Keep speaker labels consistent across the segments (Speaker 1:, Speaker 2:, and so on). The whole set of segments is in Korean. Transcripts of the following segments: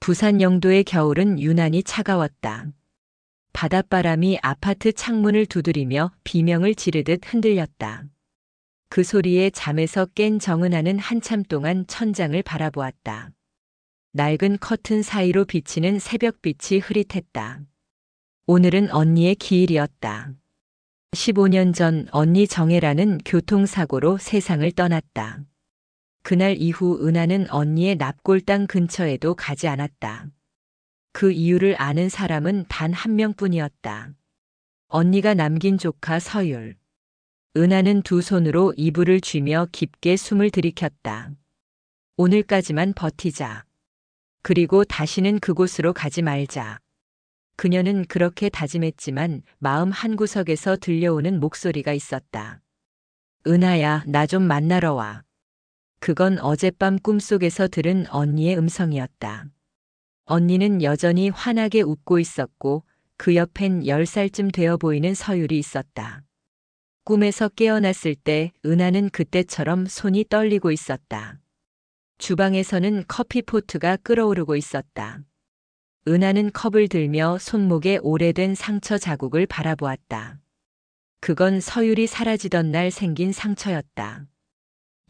Speaker 1: 부산 영도의 겨울은 유난히 차가웠다. 바닷바람이 아파트 창문을 두드리며 비명을 지르듯 흔들렸다. 그 소리에 잠에서 깬 정은아는 한참 동안 천장을 바라보았다. 낡은 커튼 사이로 비치는 새벽빛이 흐릿했다. 오늘은 언니의 기일이었다. 15년 전 언니 정혜라는 교통사고로 세상을 떠났다. 그날 이후 은하는 언니의 납골당 근처에도 가지 않았다. 그 이유를 아는 사람은 단 한 명뿐이었다. 언니가 남긴 조카 서율. 은하는 두 손으로 이불을 쥐며 깊게 숨을 들이켰다. 오늘까지만 버티자. 그리고 다시는 그곳으로 가지 말자. 그녀는 그렇게 다짐했지만 마음 한구석에서 들려오는 목소리가 있었다. 은하야, 나 좀 만나러 와. 그건 어젯밤 꿈속에서 들은 언니의 음성이었다. 언니는 여전히 환하게 웃고 있었고 그 옆엔 10살쯤 되어 보이는 서율이 있었다. 꿈에서 깨어났을 때 은하는 그때처럼 손이 떨리고 있었다. 주방에서는 커피포트가 끓어오르고 있었다. 은하는 컵을 들며 손목에 오래된 상처 자국을 바라보았다. 그건 서율이 사라지던 날 생긴 상처였다.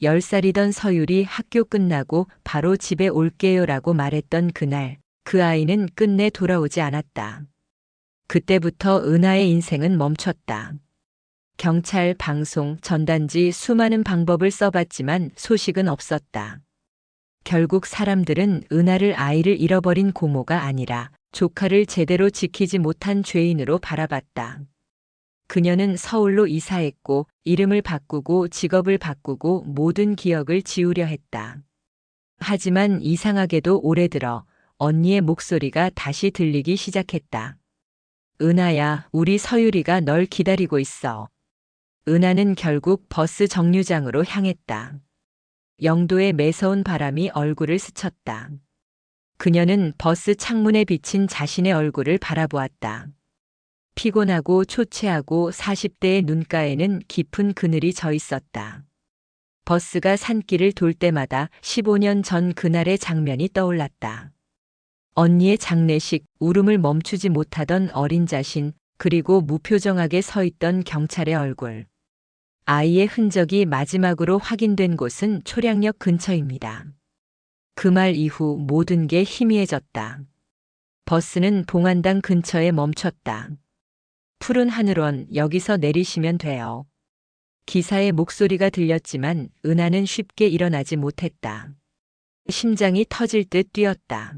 Speaker 1: 10살이던 서율이 학교 끝나고 바로 집에 올게요라고 말했던 그날, 그 아이는 끝내 돌아오지 않았다. 그때부터 은하의 인생은 멈췄다. 경찰, 방송, 전단지 수많은 방법을 써봤지만 소식은 없었다. 결국 사람들은 은하를 아이를 잃어버린 고모가 아니라 조카를 제대로 지키지 못한 죄인으로 바라봤다. 그녀는 서울로 이사했고 이름을 바꾸고 직업을 바꾸고 모든 기억을 지우려 했다. 하지만 이상하게도 올해 들어 언니의 목소리가 다시 들리기 시작했다. 은하야, 우리 서율이가 널 기다리고 있어. 은하는 결국 버스 정류장으로 향했다. 영도의 매서운 바람이 얼굴을 스쳤다. 그녀는 버스 창문에 비친 자신의 얼굴을 바라보았다. 피곤하고 초췌하고 40대의 눈가에는 깊은 그늘이 져 있었다. 버스가 산길을 돌 때마다 15년 전 그날의 장면이 떠올랐다. 언니의 장례식, 울음을 멈추지 못하던 어린 자신, 그리고 무표정하게 서 있던 경찰의 얼굴. 아이의 흔적이 마지막으로 확인된 곳은 초량역 근처입니다. 그 말 이후 모든 게 희미해졌다. 버스는 봉안당 근처에 멈췄다. 푸른 하늘원, 여기서 내리시면 돼요. 기사의 목소리가 들렸지만 은하는 쉽게 일어나지 못했다. 심장이 터질 듯 뛰었다.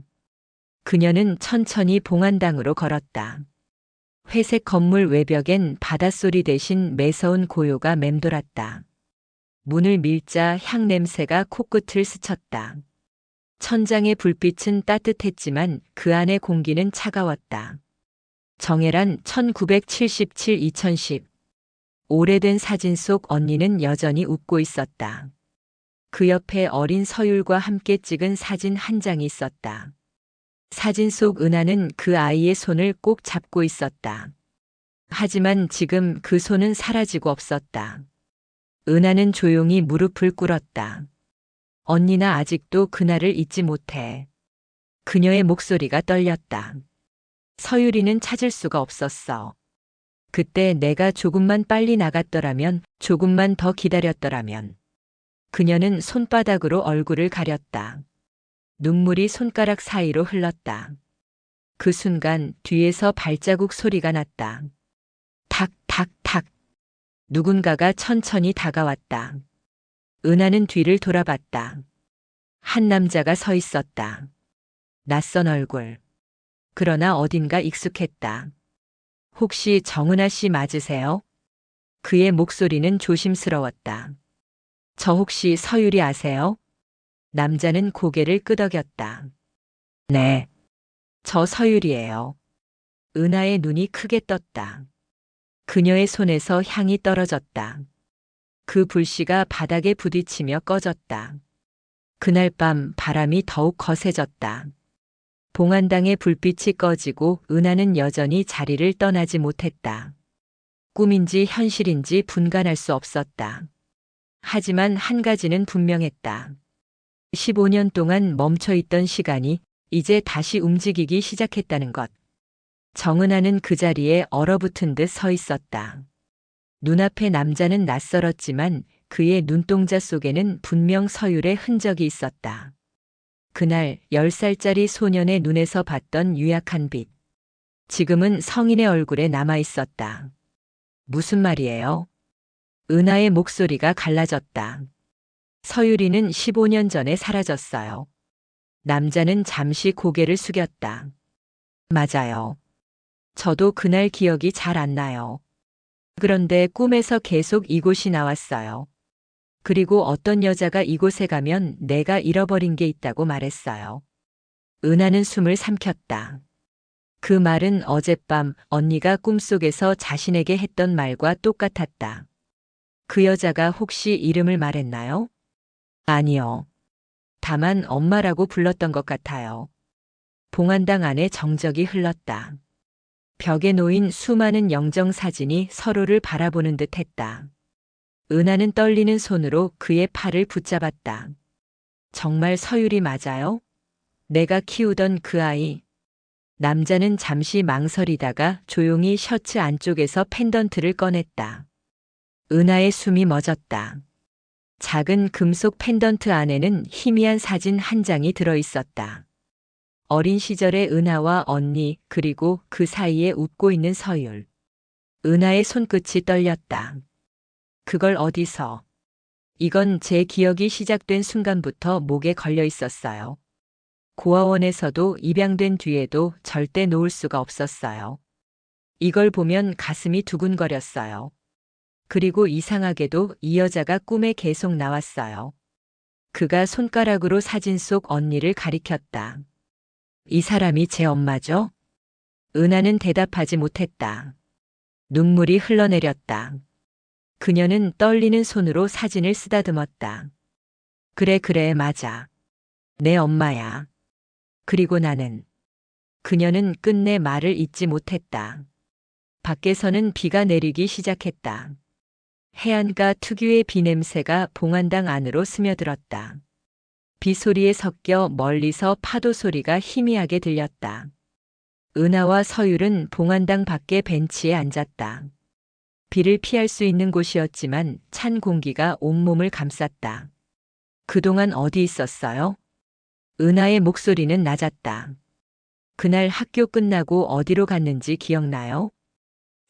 Speaker 1: 그녀는 천천히 봉안당으로 걸었다. 회색 건물 외벽엔 바닷소리 대신 매서운 고요가 맴돌았다. 문을 밀자 향 냄새가 코끝을 스쳤다. 천장의 불빛은 따뜻했지만 그 안의 공기는 차가웠다. 정혜란 1977-2010. 오래된 사진 속 언니는 여전히 웃고 있었다. 그 옆에 어린 서율과 함께 찍은 사진 한 장이 있었다. 사진 속 은하는 그 아이의 손을 꼭 잡고 있었다. 하지만 지금 그 손은 사라지고 없었다. 은하는 조용히 무릎을 꿇었다. 언니나 아직도 그날을 잊지 못해. 그녀의 목소리가 떨렸다. 서율이는 찾을 수가 없었어. 그때 내가 조금만 빨리 나갔더라면, 조금만 더 기다렸더라면. 그녀는 손바닥으로 얼굴을 가렸다. 눈물이 손가락 사이로 흘렀다. 그 순간 뒤에서 발자국 소리가 났다. 탁, 탁, 탁. 누군가가 천천히 다가왔다. 은하는 뒤를 돌아봤다. 한 남자가 서 있었다. 낯선 얼굴. 그러나 어딘가 익숙했다. 혹시 정은아 씨 맞으세요? 그의 목소리는 조심스러웠다. 저 혹시 서율이 아세요? 남자는 고개를 끄덕였다. 네. 저 서율이에요. 은하의 눈이 크게 떴다. 그녀의 손에서 향이 떨어졌다. 그 불씨가 바닥에 부딪히며 꺼졌다. 그날 밤 바람이 더욱 거세졌다. 봉안당의 불빛이 꺼지고 은하는 여전히 자리를 떠나지 못했다. 꿈인지 현실인지 분간할 수 없었다. 하지만 한 가지는 분명했다. 15년 동안 멈춰있던 시간이 이제 다시 움직이기 시작했다는 것. 정은아는 그 자리에 얼어붙은 듯 서 있었다. 눈앞의 남자는 낯설었지만 그의 눈동자 속에는 분명 서율의 흔적이 있었다. 그날 10살짜리 소년의 눈에서 봤던 유약한 빛. 지금은 성인의 얼굴에 남아 있었다. 무슨 말이에요? 은하의 목소리가 갈라졌다. 서유리는 15년 전에 사라졌어요. 남자는 잠시 고개를 숙였다. 맞아요. 저도 그날 기억이 잘 안 나요. 그런데 꿈에서 계속 이곳이 나왔어요. 그리고 어떤 여자가 이곳에 가면 내가 잃어버린 게 있다고 말했어요. 은하는 숨을 삼켰다. 그 말은 어젯밤 언니가 꿈속에서 자신에게 했던 말과 똑같았다. 그 여자가 혹시 이름을 말했나요? 아니요. 다만 엄마라고 불렀던 것 같아요. 봉안당 안에 정적이 흘렀다. 벽에 놓인 수많은 영정사진이 서로를 바라보는 듯 했다. 은하는 떨리는 손으로 그의 팔을 붙잡았다. 정말 서율이 맞아요? 내가 키우던 그 아이. 남자는 잠시 망설이다가 조용히 셔츠 안쪽에서 펜던트를 꺼냈다. 은하의 숨이 멎었다. 작은 금속 펜던트 안에는 희미한 사진 한 장이 들어 있었다. 어린 시절의 은하와 언니, 그리고 그 사이에 웃고 있는 서율. 은하의 손끝이 떨렸다. 그걸 어디서? 이건 제 기억이 시작된 순간부터 목에 걸려 있었어요. 고아원에서도 입양된 뒤에도 절대 놓을 수가 없었어요. 이걸 보면 가슴이 두근거렸어요. 그리고 이상하게도 이 여자가 꿈에 계속 나왔어요. 그가 손가락으로 사진 속 언니를 가리켰다. 이 사람이 제 엄마죠? 은하는 대답하지 못했다. 눈물이 흘러내렸다. 그녀는 떨리는 손으로 사진을 쓰다듬었다. 그래, 맞아. 내 엄마야. 그리고 나는. 그녀는 끝내 말을 잇지 못했다. 밖에서는 비가 내리기 시작했다. 해안가 특유의 비 냄새가 봉안당 안으로 스며들었다. 비 소리에 섞여 멀리서 파도 소리가 희미하게 들렸다. 은하와 서율은 봉안당 밖의 벤치에 앉았다. 비를 피할 수 있는 곳이었지만 찬 공기가 온몸을 감쌌다. 그동안 어디 있었어요? 은하의 목소리는 낮았다. 그날 학교 끝나고 어디로 갔는지 기억나요?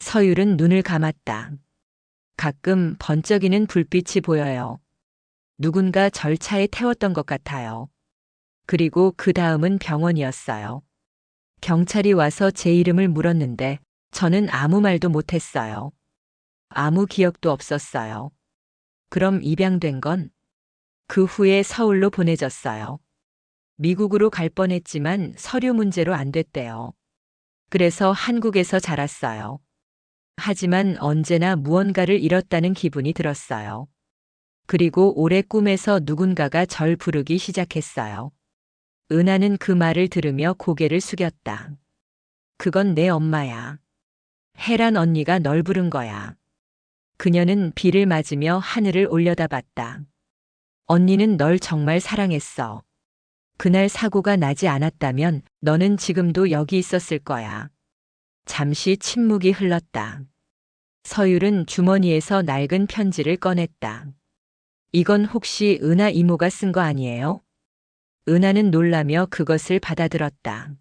Speaker 1: 서율은 눈을 감았다. 가끔 번쩍이는 불빛이 보여요. 누군가 절차에 태웠던 것 같아요. 그리고 그 다음은 병원이었어요. 경찰이 와서 제 이름을 물었는데 저는 아무 말도 못했어요. 아무 기억도 없었어요. 그럼 입양된 건? 그 후에 서울로 보내졌어요. 미국으로 갈 뻔했지만 서류 문제로 안 됐대요. 그래서 한국에서 자랐어요. 하지만 언제나 무언가를 잃었다는 기분이 들었어요. 그리고 올해 꿈에서 누군가가 절 부르기 시작했어요. 은하는 그 말을 들으며 고개를 숙였다. 그건 내 엄마야. 혜란 언니가 널 부른 거야. 그녀는 비를 맞으며 하늘을 올려다봤다. 언니는 널 정말 사랑했어. 그날 사고가 나지 않았다면 너는 지금도 여기 있었을 거야. 잠시 침묵이 흘렀다. 서율은 주머니에서 낡은 편지를 꺼냈다. 이건 혹시 은하 이모가 쓴 거 아니에요? 은하는 놀라며 그것을 받아들었다.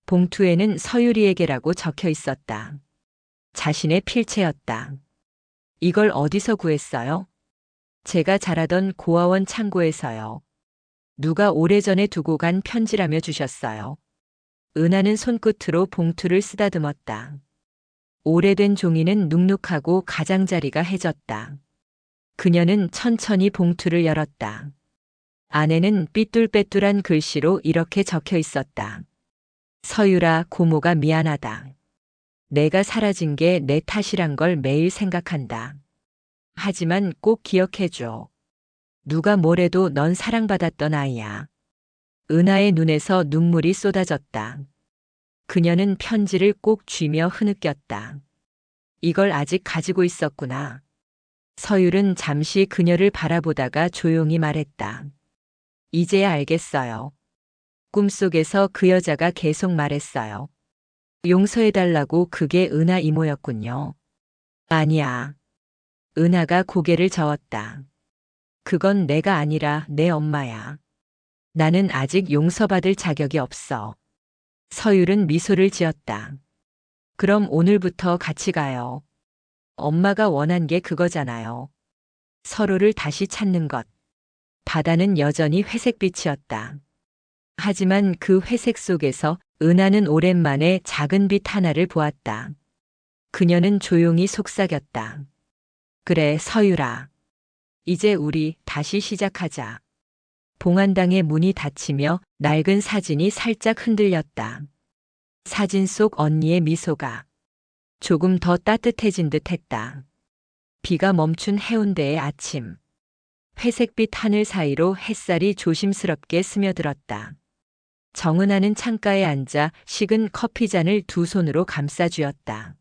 Speaker 1: 봉투에는 서율이에게라고 적혀 있었다. 자신의 필체였다. 이걸 어디서 구했어요? 제가 자라던 고아원 창고에서요. 누가 오래전에 두고 간 편지라며 주셨어요. 은하는 손끝으로 봉투를 쓰다듬었다. 오래된 종이는 눅눅하고 가장자리가 해졌다. 그녀는 천천히 봉투를 열었다. 안에는 삐뚤빼뚤한 글씨로 이렇게 적혀 있었다. 서율아, 고모가 미안하다. 내가 사라진 게 내 탓이란 걸 매일 생각한다. 하지만 꼭 기억해줘. 누가 뭐래도 넌 사랑받았던 아이야. 은하의 눈에서 눈물이 쏟아졌다. 그녀는 편지를 꼭 쥐며 흐느꼈다. 이걸 아직 가지고 있었구나. 서율은 잠시 그녀를 바라보다가 조용히 말했다. 이제야 알겠어요. 꿈속에서 그 여자가 계속 말했어요. 용서해달라고. 그게 은하 이모였군요. 아니야. 은하가 고개를 저었다. 그건 내가 아니라 내 엄마야. 나는 아직 용서받을 자격이 없어. 서율은 미소를 지었다. 그럼 오늘부터 같이 가요. 엄마가 원한 게 그거잖아요. 서로를 다시 찾는 것. 바다는 여전히 회색빛이었다. 하지만 그 회색 속에서 은하는 오랜만에 작은 빛 하나를 보았다. 그녀는 조용히 속삭였다. 그래, 서율아. 이제 우리 다시 시작하자. 봉안당의 문이 닫히며 낡은 사진이 살짝 흔들렸다. 사진 속 언니의 미소가 조금 더 따뜻해진 듯 했다. 비가 멈춘 해운대의 아침. 회색빛 하늘 사이로 햇살이 조심스럽게 스며들었다. 정은하는 창가에 앉아 식은 커피잔을 두 손으로 감싸쥐었다.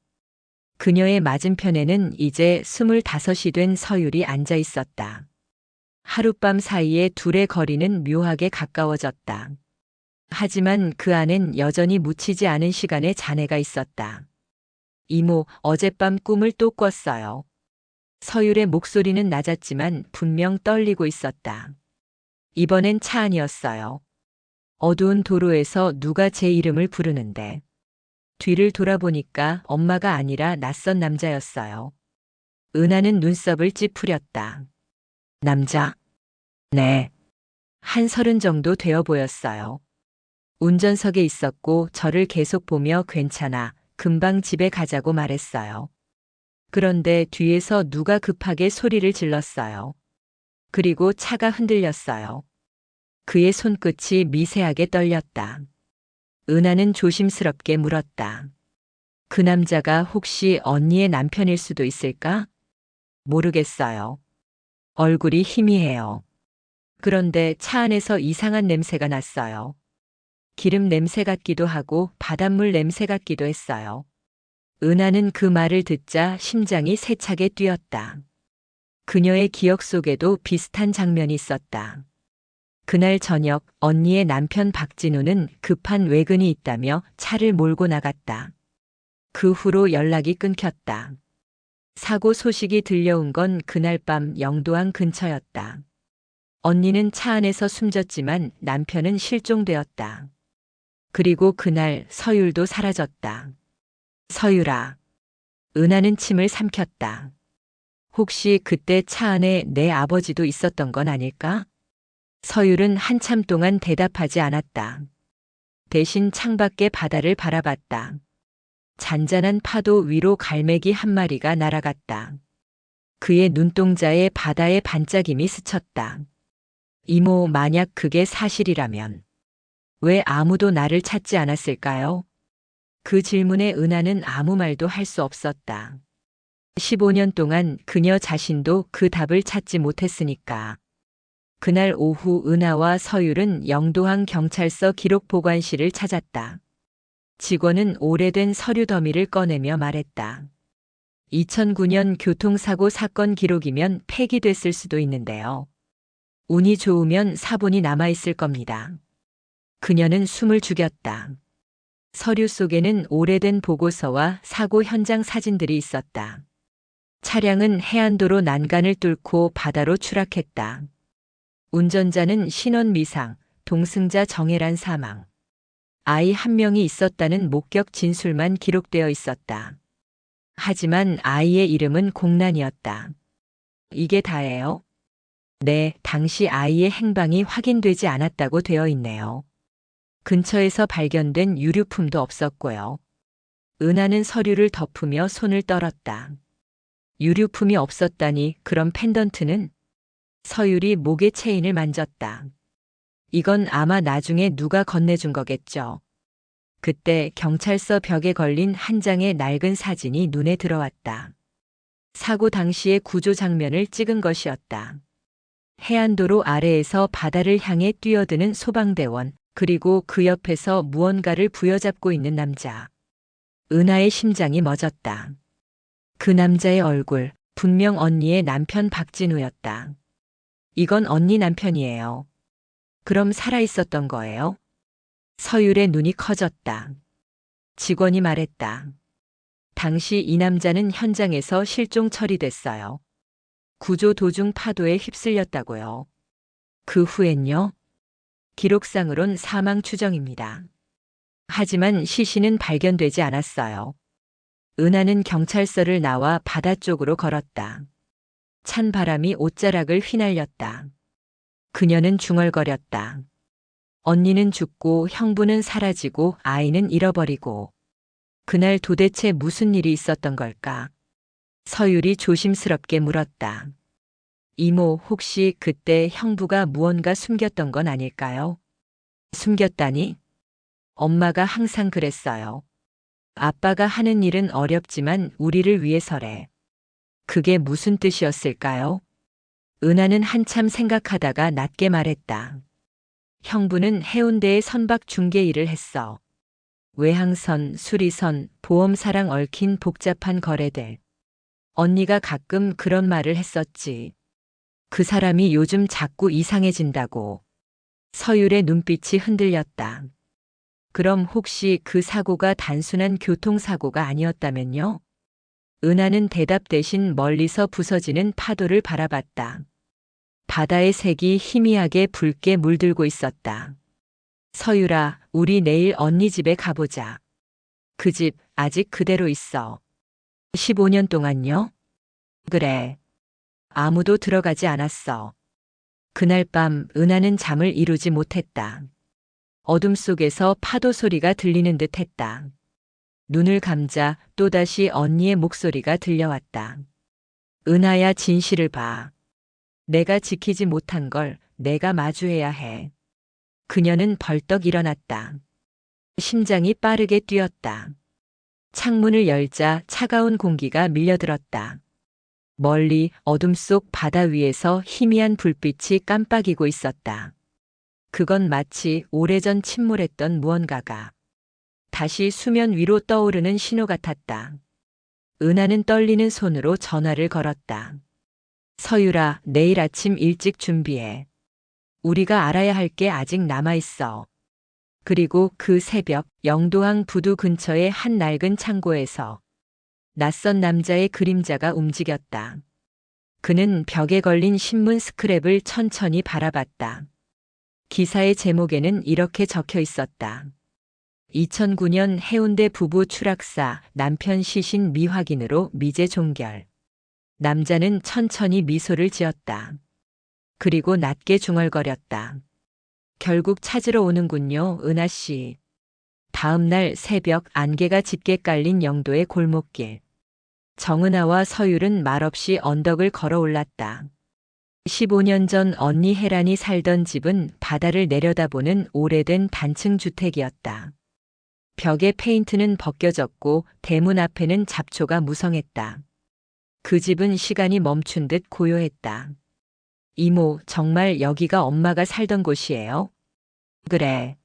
Speaker 1: 그녀의 맞은편에는 이제 25이 된 서율이 앉아 있었다. 하룻밤 사이에 둘의 거리는 묘하게 가까워졌다. 하지만 그 안엔 여전히 묻히지 않은 시간의 잔해가 있었다. 이모, 어젯밤 꿈을 또 꿨어요. 서율의 목소리는 낮았지만 분명 떨리고 있었다. 이번엔 차 안이었어요. 어두운 도로에서 누가 제 이름을 부르는데 뒤를 돌아보니까 엄마가 아니라 낯선 남자였어요. 은하는 눈썹을 찌푸렸다. 남자? 네. 한 30 정도 되어 보였어요. 운전석에 있었고 저를 계속 보며 괜찮아, 금방 집에 가자고 말했어요. 그런데 뒤에서 누가 급하게 소리를 질렀어요. 그리고 차가 흔들렸어요. 그의 손끝이 미세하게 떨렸다. 은하는 조심스럽게 물었다. 그 남자가 혹시 언니의 남편일 수도 있을까? 모르겠어요. 얼굴이 희미해요. 그런데 차 안에서 이상한 냄새가 났어요. 기름 냄새 같기도 하고 바닷물 냄새 같기도 했어요. 은하는 그 말을 듣자 심장이 세차게 뛰었다. 그녀의 기억 속에도 비슷한 장면이 있었다. 그날 저녁 언니의 남편 박진우는 급한 외근이 있다며 차를 몰고 나갔다. 그 후로 연락이 끊겼다. 사고 소식이 들려온 건 그날 밤 영도항 근처였다. 언니는 차 안에서 숨졌지만 남편은 실종되었다. 그리고 그날 서율도 사라졌다. 서율아. 은하는 침을 삼켰다. 혹시 그때 차 안에 내 아버지도 있었던 건 아닐까? 서율은 한참 동안 대답하지 않았다. 대신 창밖의 바다를 바라봤다. 잔잔한 파도 위로 갈매기 한 마리가 날아갔다. 그의 눈동자에 바다의 반짝임이 스쳤다. 이모, 만약 그게 사실이라면 왜 아무도 나를 찾지 않았을까요? 그 질문에 은하는 아무 말도 할 수 없었다. 15년 동안 그녀 자신도 그 답을 찾지 못했으니까. 그날 오후 은하와 서율은 영도항 경찰서 기록 보관실을 찾았다. 직원은 오래된 서류 더미를 꺼내며 말했다. 2009년 교통사고 사건 기록이면 폐기됐을 수도 있는데요. 운이 좋으면 사본이 남아있을 겁니다. 그녀는 숨을 죽였다. 서류 속에는 오래된 보고서와 사고 현장 사진들이 있었다. 차량은 해안도로 난간을 뚫고 바다로 추락했다. 운전자는 신원 미상, 동승자 정혜란 사망. 아이 한 명이 있었다는 목격 진술만 기록되어 있었다. 하지만 아이의 이름은 공란이었다. 이게 다예요? 네, 당시 아이의 행방이 확인되지 않았다고 되어 있네요. 근처에서 발견된 유류품도 없었고요. 은하는 서류를 덮으며 손을 떨었다. 유류품이 없었다니 그럼 펜던트는? 서율이 목의 체인을 만졌다. 이건 아마 나중에 누가 건네준 거겠죠. 그때 경찰서 벽에 걸린 한 장의 낡은 사진이 눈에 들어왔다. 사고 당시의 구조 장면을 찍은 것이었다. 해안도로 아래에서 바다를 향해 뛰어드는 소방대원, 그리고 그 옆에서 무언가를 부여잡고 있는 남자. 은하의 심장이 멎었다. 그 남자의 얼굴, 분명 언니의 남편 박진우였다. 이건 언니 남편이에요. 그럼 살아있었던 거예요? 서율의 눈이 커졌다. 직원이 말했다. 당시 이 남자는 현장에서 실종 처리됐어요. 구조 도중 파도에 휩쓸렸다고요. 그 후엔요? 기록상으론 사망 추정입니다. 하지만 시신은 발견되지 않았어요. 은하는 경찰서를 나와 바다 쪽으로 걸었다. 찬 바람이 옷자락을 휘날렸다. 그녀는 중얼거렸다. 언니는 죽고 형부는 사라지고 아이는 잃어버리고. 그날 도대체 무슨 일이 있었던 걸까? 서율이 조심스럽게 물었다. 이모, 혹시 그때 형부가 무언가 숨겼던 건 아닐까요? 숨겼다니? 엄마가 항상 그랬어요. 아빠가 하는 일은 어렵지만 우리를 위해서래. 그게 무슨 뜻이었을까요? 은하는 한참 생각하다가 낮게 말했다. 형부는 해운대에 선박 중개 일을 했어. 외항선, 수리선, 보험사랑 얽힌 복잡한 거래들. 언니가 가끔 그런 말을 했었지. 그 사람이 요즘 자꾸 이상해진다고. 서율의 눈빛이 흔들렸다. 그럼 혹시 그 사고가 단순한 교통사고가 아니었다면요? 은하는 대답 대신 멀리서 부서지는 파도를 바라봤다. 바다의 색이 희미하게 붉게 물들고 있었다. 서율아, 우리 내일 언니 집에 가보자. 그 집 아직 그대로 있어. 15년 동안요? 그래. 아무도 들어가지 않았어. 그날 밤 은하는 잠을 이루지 못했다. 어둠 속에서 파도 소리가 들리는 듯 했다. 눈을 감자 또다시 언니의 목소리가 들려왔다. 은하야, 진실을 봐. 내가 지키지 못한 걸 내가 마주해야 해. 그녀는 벌떡 일어났다. 심장이 빠르게 뛰었다. 창문을 열자 차가운 공기가 밀려들었다. 멀리 어둠 속 바다 위에서 희미한 불빛이 깜빡이고 있었다. 그건 마치 오래전 침몰했던 무언가가 다시 수면 위로 떠오르는 신호 같았다. 은하는 떨리는 손으로 전화를 걸었다. 서율아, 내일 아침 일찍 준비해. 우리가 알아야 할 게 아직 남아있어. 그리고 그 새벽 영도항 부두 근처의 한 낡은 창고에서 낯선 남자의 그림자가 움직였다. 그는 벽에 걸린 신문 스크랩을 천천히 바라봤다. 기사의 제목에는 이렇게 적혀 있었다. 2009년 해운대 부부 추락사, 남편 시신 미확인으로 미제 종결. 남자는 천천히 미소를 지었다. 그리고 낮게 중얼거렸다. 결국 찾으러 오는군요, 은하 씨. 다음 날 새벽 안개가 짙게 깔린 영도의 골목길. 정은하와 서율은 말없이 언덕을 걸어 올랐다. 15년 전 언니 혜란이 살던 집은 바다를 내려다보는 오래된 단층 주택이었다. 벽의 페인트는 벗겨졌고 대문 앞에는 잡초가 무성했다. 그 집은 시간이 멈춘 듯 고요했다. 이모, 정말 여기가 엄마가 살던 곳이에요? 그래.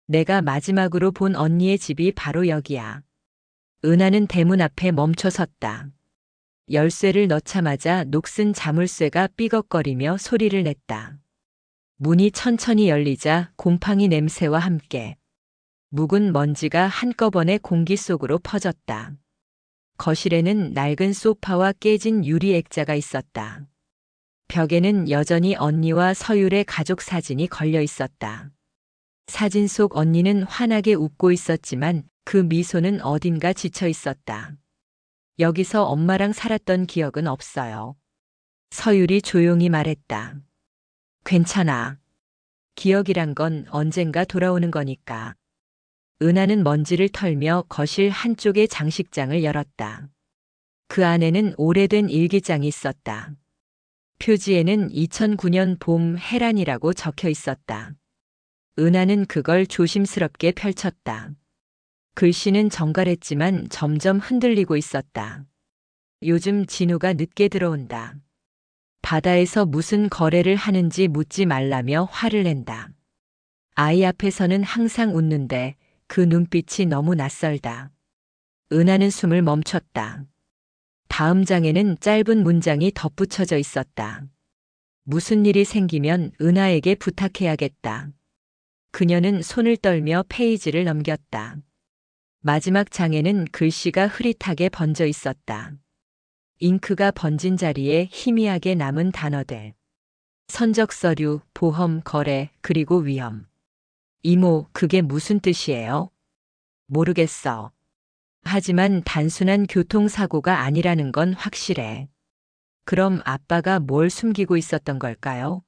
Speaker 1: 내가 마지막으로 본 언니의 집이 바로 여기야. 은하는 대문 앞에 멈춰 섰다. 열쇠를 넣자마자 녹슨 자물쇠가 삐걱거리며 소리를 냈다. 문이 천천히 열리자 곰팡이 냄새와 함께 묵은 먼지가 한꺼번에 공기 속으로 퍼졌다. 거실에는 낡은 소파와 깨진 유리 액자가 있었다. 벽에는 여전히 언니와 서율의 가족 사진이 걸려 있었다. 사진 속 언니는 환하게 웃고 있었지만 그 미소는 어딘가 지쳐 있었다. 여기서 엄마랑 살았던 기억은 없어요. 서율이 조용히 말했다. 괜찮아. 기억이란 건 언젠가 돌아오는 거니까. 은하는 먼지를 털며 거실 한쪽의 장식장을 열었다. 그 안에는 오래된 일기장이 있었다. 표지에는 2009년 봄 혜란이라고 적혀 있었다. 은하는 그걸 조심스럽게 펼쳤다. 글씨는 정갈했지만 점점 흔들리고 있었다. 요즘 진우가 늦게 들어온다. 바다에서 무슨 거래를 하는지 묻지 말라며 화를 낸다. 아이 앞에서는 항상 웃는데 그 눈빛이 너무 낯설다. 은하는 숨을 멈췄다. 다음 장에는 짧은 문장이 덧붙여져 있었다. 무슨 일이 생기면 은하에게 부탁해야겠다. 그녀는 손을 떨며 페이지를 넘겼다. 마지막 장에는 글씨가 흐릿하게 번져 있었다. 잉크가 번진 자리에 희미하게 남은 단어들. 선적 서류, 보험, 거래, 그리고 위험. 이모, 그게 무슨 뜻이에요? 모르겠어. 하지만 단순한 교통사고가 아니라는 건 확실해. 그럼 아빠가 뭘 숨기고 있었던 걸까요?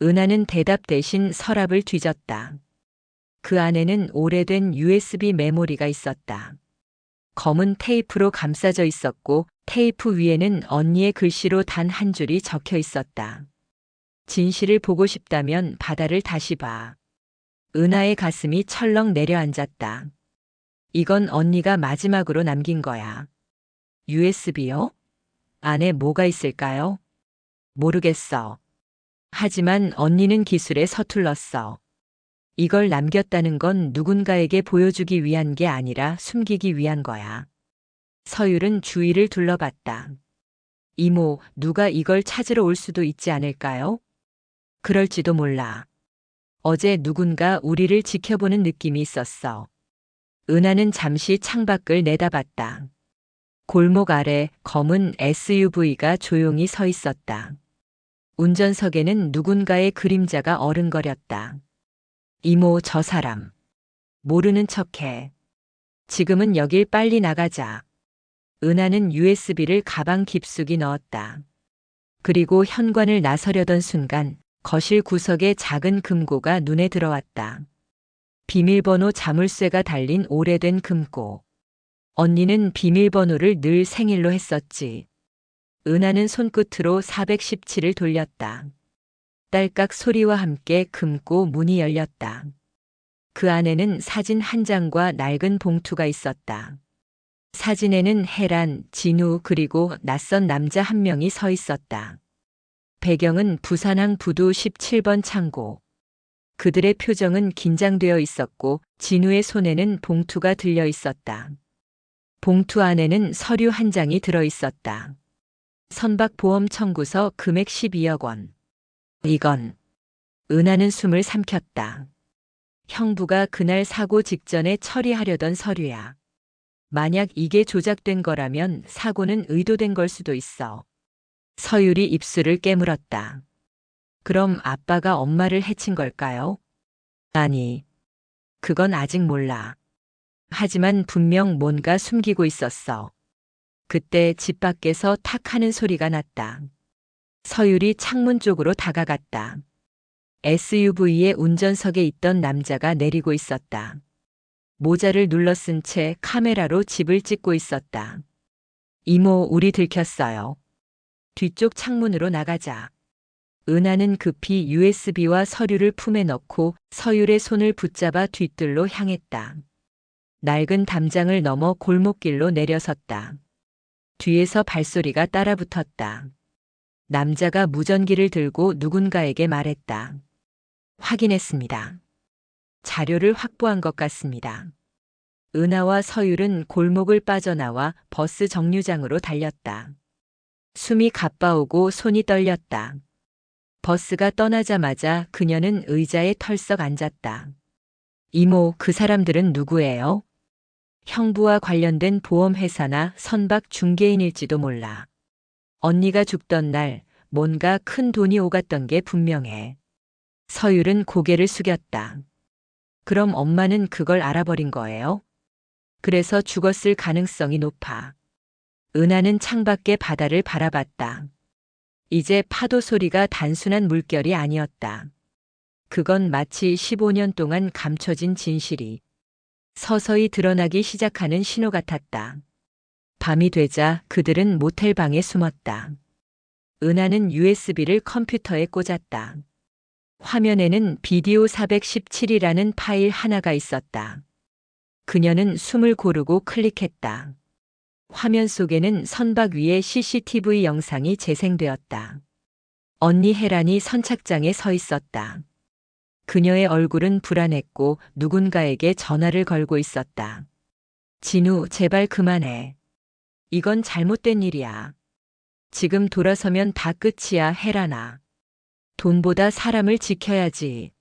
Speaker 1: 은하는 대답 대신 서랍을 뒤졌다. 그 안에는 오래된 USB 메모리가 있었다. 검은 테이프로 감싸져 있었고 테이프 위에는 언니의 글씨로 단 한 줄이 적혀 있었다. 진실을 보고 싶다면 바다를 다시 봐. 은하의 가슴이 철렁 내려앉았다. 이건 언니가 마지막으로 남긴 거야. USB요? 안에 뭐가 있을까요? 모르겠어. 하지만 언니는 기술에 서툴렀어. 이걸 남겼다는 건 누군가에게 보여주기 위한 게 아니라 숨기기 위한 거야. 서율은 주위를 둘러봤다. 이모, 누가 이걸 찾으러 올 수도 있지 않을까요? 그럴지도 몰라. 어제 누군가 우리를 지켜보는 느낌이 있었어. 은하는 잠시 창밖을 내다봤다. 골목 아래 검은 SUV가 조용히 서 있었다. 운전석에는 누군가의 그림자가 어른거렸다. 이모, 저 사람. 모르는 척해. 지금은 여길 빨리 나가자. 은하는 USB를 가방 깊숙이 넣었다. 그리고 현관을 나서려던 순간 거실 구석에 작은 금고가 눈에 들어왔다. 비밀번호 자물쇠가 달린 오래된 금고. 언니는 비밀번호를 늘 생일로 했었지. 은하는 손끝으로 417을 돌렸다. 딸깍 소리와 함께 금고 문이 열렸다. 그 안에는 사진 한 장과 낡은 봉투가 있었다. 사진에는 혜란, 진우 그리고 낯선 남자 한 명이 서 있었다. 배경은 부산항 부두 17번 창고. 그들의 표정은 긴장되어 있었고 진우의 손에는 봉투가 들려 있었다. 봉투 안에는 서류 한 장이 들어 있었다. 선박보험 청구서 금액 12억 원. 이건. 은하는 숨을 삼켰다. 형부가 그날 사고 직전에 처리하려던 서류야. 만약 이게 조작된 거라면 사고는 의도된 걸 수도 있어. 서율이 입술을 깨물었다. 그럼 아빠가 엄마를 해친 걸까요? 아니, 그건 아직 몰라. 하지만 분명 뭔가 숨기고 있었어. 그때 집 밖에서 탁 하는 소리가 났다. 서율이 창문 쪽으로 다가갔다. SUV의 운전석에 있던 남자가 내리고 있었다. 모자를 눌러 쓴 채 카메라로 집을 찍고 있었다. 이모, 우리 들켰어요. 뒤쪽 창문으로 나가자. 은하는 급히 USB와 서류를 품에 넣고 서율의 손을 붙잡아 뒤뜰로 향했다. 낡은 담장을 넘어 골목길로 내려섰다. 뒤에서 발소리가 따라붙었다. 남자가 무전기를 들고 누군가에게 말했다. 확인했습니다. 자료를 확보한 것 같습니다. 은하와 서율은 골목을 빠져나와 버스 정류장으로 달렸다. 숨이 가빠오고 손이 떨렸다. 버스가 떠나자마자 그녀는 의자에 털썩 앉았다. 이모, 그 사람들은 누구예요? 형부와 관련된 보험회사나 선박 중개인일지도 몰라. 언니가 죽던 날 뭔가 큰 돈이 오갔던 게 분명해. 서율은 고개를 숙였다. 그럼 엄마는 그걸 알아버린 거예요? 그래서 죽었을 가능성이 높아. 은하는 창밖의 바다를 바라봤다. 이제 파도 소리가 단순한 물결이 아니었다. 그건 마치 15년 동안 감춰진 진실이 서서히 드러나기 시작하는 신호 같았다. 밤이 되자 그들은 모텔 방에 숨었다. 은하는 USB를 컴퓨터에 꽂았다. 화면에는 비디오 417이라는 파일 하나가 있었다. 그녀는 숨을 고르고 클릭했다. 화면 속에는 선박 위에 CCTV 영상이 재생되었다. 언니 혜란이 선착장에 서 있었다. 그녀의 얼굴은 불안했고 누군가에게 전화를 걸고 있었다. 진우, 제발 그만해. 이건 잘못된 일이야. 지금 돌아서면 다 끝이야, 혜란아. 돈보다 사람을 지켜야지.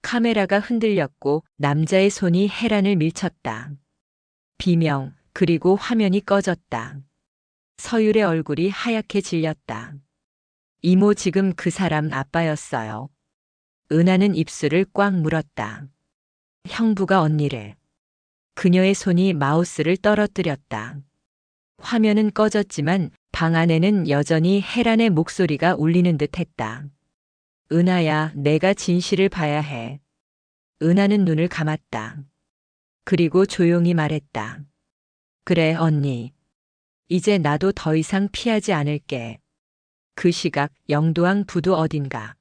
Speaker 1: 카메라가 흔들렸고 남자의 손이 혜란을 밀쳤다. 비명, 그리고 화면이 꺼졌다. 서율의 얼굴이 하얗게 질렸다. 이모 지금 그 사람 아빠였어요. 은하는 입술을 꽉 물었다. 형부가 언니를. 그녀의 손이 마우스를 떨어뜨렸다. 화면은 꺼졌지만 방 안에는 여전히 혜란의 목소리가 울리는 듯 했다. 은하야, 내가 진실을 봐야 해. 은하는 눈을 감았다. 그리고 조용히 말했다. 그래, 언니. 이제 나도 더 이상 피하지 않을게. 그 시각 영도항 부두 어딘가.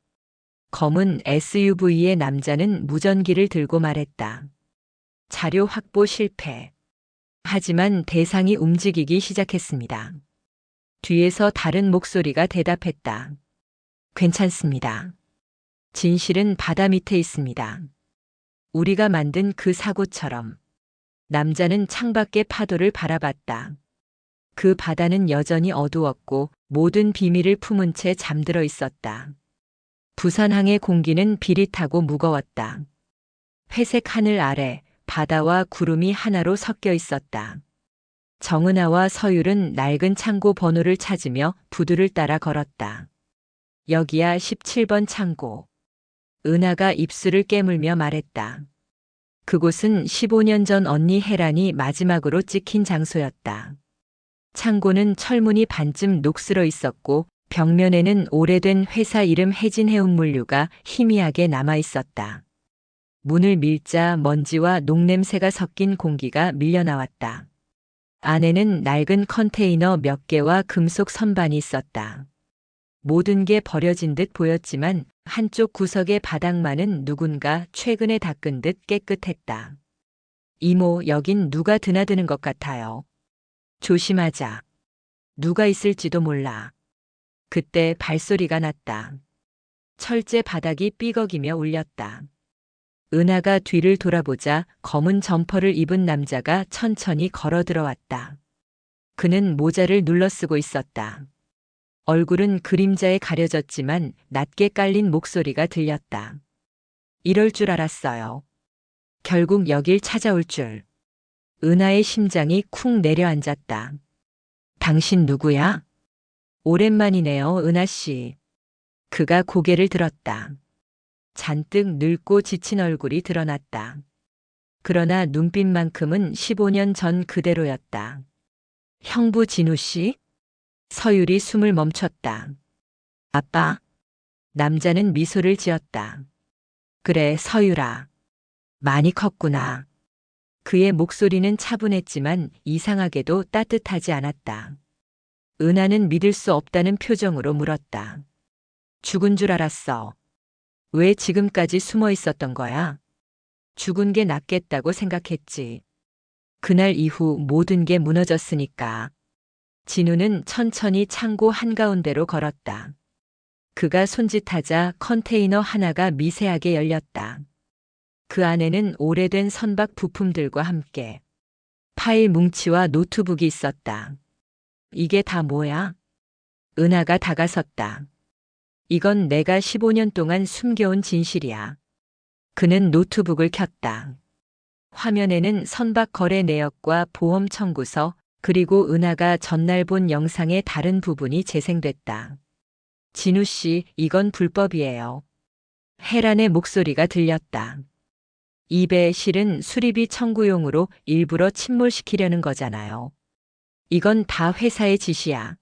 Speaker 1: 검은 SUV의 남자는 무전기를 들고 말했다. 자료 확보 실패. 하지만 대상이 움직이기 시작했습니다. 뒤에서 다른 목소리가 대답했다. 괜찮습니다. 진실은 바다 밑에 있습니다. 우리가 만든 그 사고처럼. 남자는 창밖의 파도를 바라봤다. 그 바다는 여전히 어두웠고 모든 비밀을 품은 채 잠들어 있었다. 부산항의 공기는 비릿하고 무거웠다. 회색 하늘 아래 바다와 구름이 하나로 섞여 있었다. 정은아와 서율은 낡은 창고 번호를 찾으며 부두를 따라 걸었다. 여기야 17번 창고. 은하가 입술을 깨물며 말했다. 그곳은 15년 전 언니 혜란이 마지막으로 찍힌 장소였다. 창고는 철문이 반쯤 녹슬어 있었고 벽면에는 오래된 회사 이름 해진해운물류가 희미하게 남아 있었다. 문을 밀자 먼지와 녹냄새가 섞인 공기가 밀려나왔다. 안에는 낡은 컨테이너 몇 개와 금속 선반이 있었다. 모든 게 버려진 듯 보였지만 한쪽 구석의 바닥만은 누군가 최근에 닦은 듯 깨끗했다. 이모, 여긴 누가 드나드는 것 같아요. 조심하자. 누가 있을지도 몰라. 그때 발소리가 났다. 철제 바닥이 삐걱이며 울렸다. 은하가 뒤를 돌아보자 검은 점퍼를 입은 남자가 천천히 걸어 들어왔다. 그는 모자를 눌러쓰고 있었다. 얼굴은 그림자에 가려졌지만 낮게 깔린 목소리가 들렸다. 이럴 줄 알았어요. 결국 여길 찾아올 줄. 은하의 심장이 쿵 내려앉았다. 당신 누구야? 오랜만이네요, 은하 씨. 그가 고개를 들었다. 잔뜩 늙고 지친 얼굴이 드러났다. 그러나 눈빛만큼은 15년 전 그대로였다. 형부 진우 씨? 서율이 숨을 멈췄다. 아빠. 남자는 미소를 지었다. 그래, 서율아. 많이 컸구나. 그의 목소리는 차분했지만 이상하게도 따뜻하지 않았다. 은하는 믿을 수 없다는 표정으로 물었다. 죽은 줄 알았어. 왜 지금까지 숨어 있었던 거야? 죽은 게 낫겠다고 생각했지. 그날 이후 모든 게 무너졌으니까. 진우는 천천히 창고 한가운데로 걸었다. 그가 손짓하자 컨테이너 하나가 미세하게 열렸다. 그 안에는 오래된 선박 부품들과 함께 파일 뭉치와 노트북이 있었다. 이게 다 뭐야? 은하가 다가섰다. 이건 내가 15년 동안 숨겨온 진실이야. 그는 노트북을 켰다. 화면에는 선박 거래 내역과 보험 청구서, 그리고 은하가 전날 본 영상의 다른 부분이 재생됐다. 진우 씨, 이건 불법이에요. 혜란의 목소리가 들렸다. 입에 실은 수리비 청구용으로 일부러 침몰시키려는 거잖아요. 이건 다 회사의 짓이야.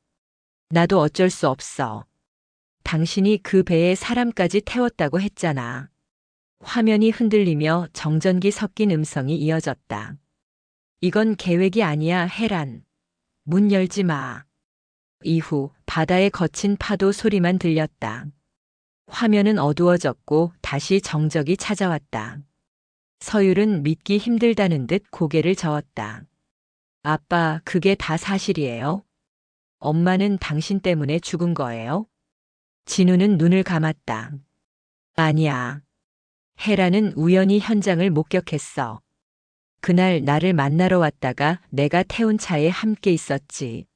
Speaker 1: 나도 어쩔 수 없어. 당신이 그 배에 사람까지 태웠다고 했잖아. 화면이 흔들리며 정전기 섞인 음성이 이어졌다. 이건 계획이 아니야, 혜란. 문 열지 마. 이후 바다의 거친 파도 소리만 들렸다. 화면은 어두워졌고 다시 정적이 찾아왔다. 서율은 믿기 힘들다는 듯 고개를 저었다. 아빠, 그게 다 사실이에요? 엄마는 당신 때문에 죽은 거예요? 진우는 눈을 감았다. 아니야. 혜란은 우연히 현장을 목격했어. 그날 나를 만나러 왔다가 내가 태운 차에 함께 있었지.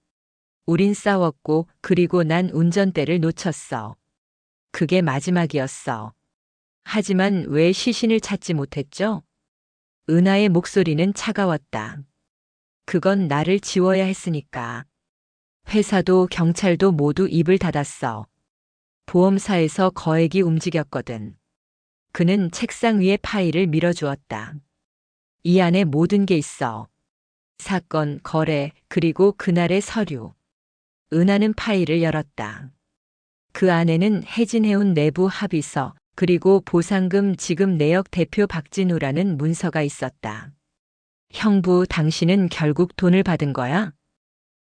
Speaker 1: 우린 싸웠고 그리고 난 운전대를 놓쳤어. 그게 마지막이었어. 하지만 왜 시신을 찾지 못했죠? 은하의 목소리는 차가웠다. 그건 나를 지워야 했으니까. 회사도 경찰도 모두 입을 닫았어. 보험사에서 거액이 움직였거든. 그는 책상 위에 파일을 밀어주었다. 이 안에 모든 게 있어. 사건, 거래, 그리고 그날의 서류. 은하는 파일을 열었다. 그 안에는 해진해운 내부 합의서, 그리고 보상금 지급 내역 대표 박진우라는 문서가 있었다. 형부, 당신은 결국 돈을 받은 거야?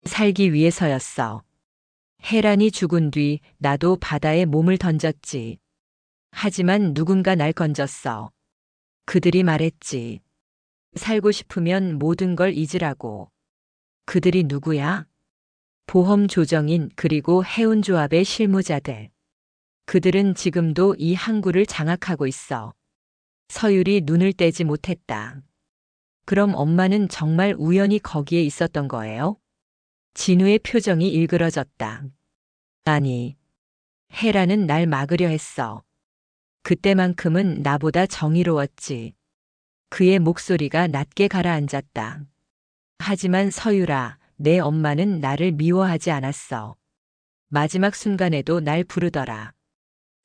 Speaker 1: 살기 위해서였어. 혜란이 죽은 뒤 나도 바다에 몸을 던졌지. 하지만 누군가 날 건졌어. 그들이 말했지. 살고 싶으면 모든 걸 잊으라고. 그들이 누구야? 보험 조정인 그리고 해운조합의 실무자들. 그들은 지금도 이 항구를 장악하고 있어. 서율이 눈을 떼지 못했다. 그럼 엄마는 정말 우연히 거기에 있었던 거예요? 진우의 표정이 일그러졌다. 아니, 혜라는 날 막으려 했어. 그때만큼은 나보다 정의로웠지. 그의 목소리가 낮게 가라앉았다. 하지만 서유라, 내 엄마는 나를 미워하지 않았어. 마지막 순간에도 날 부르더라.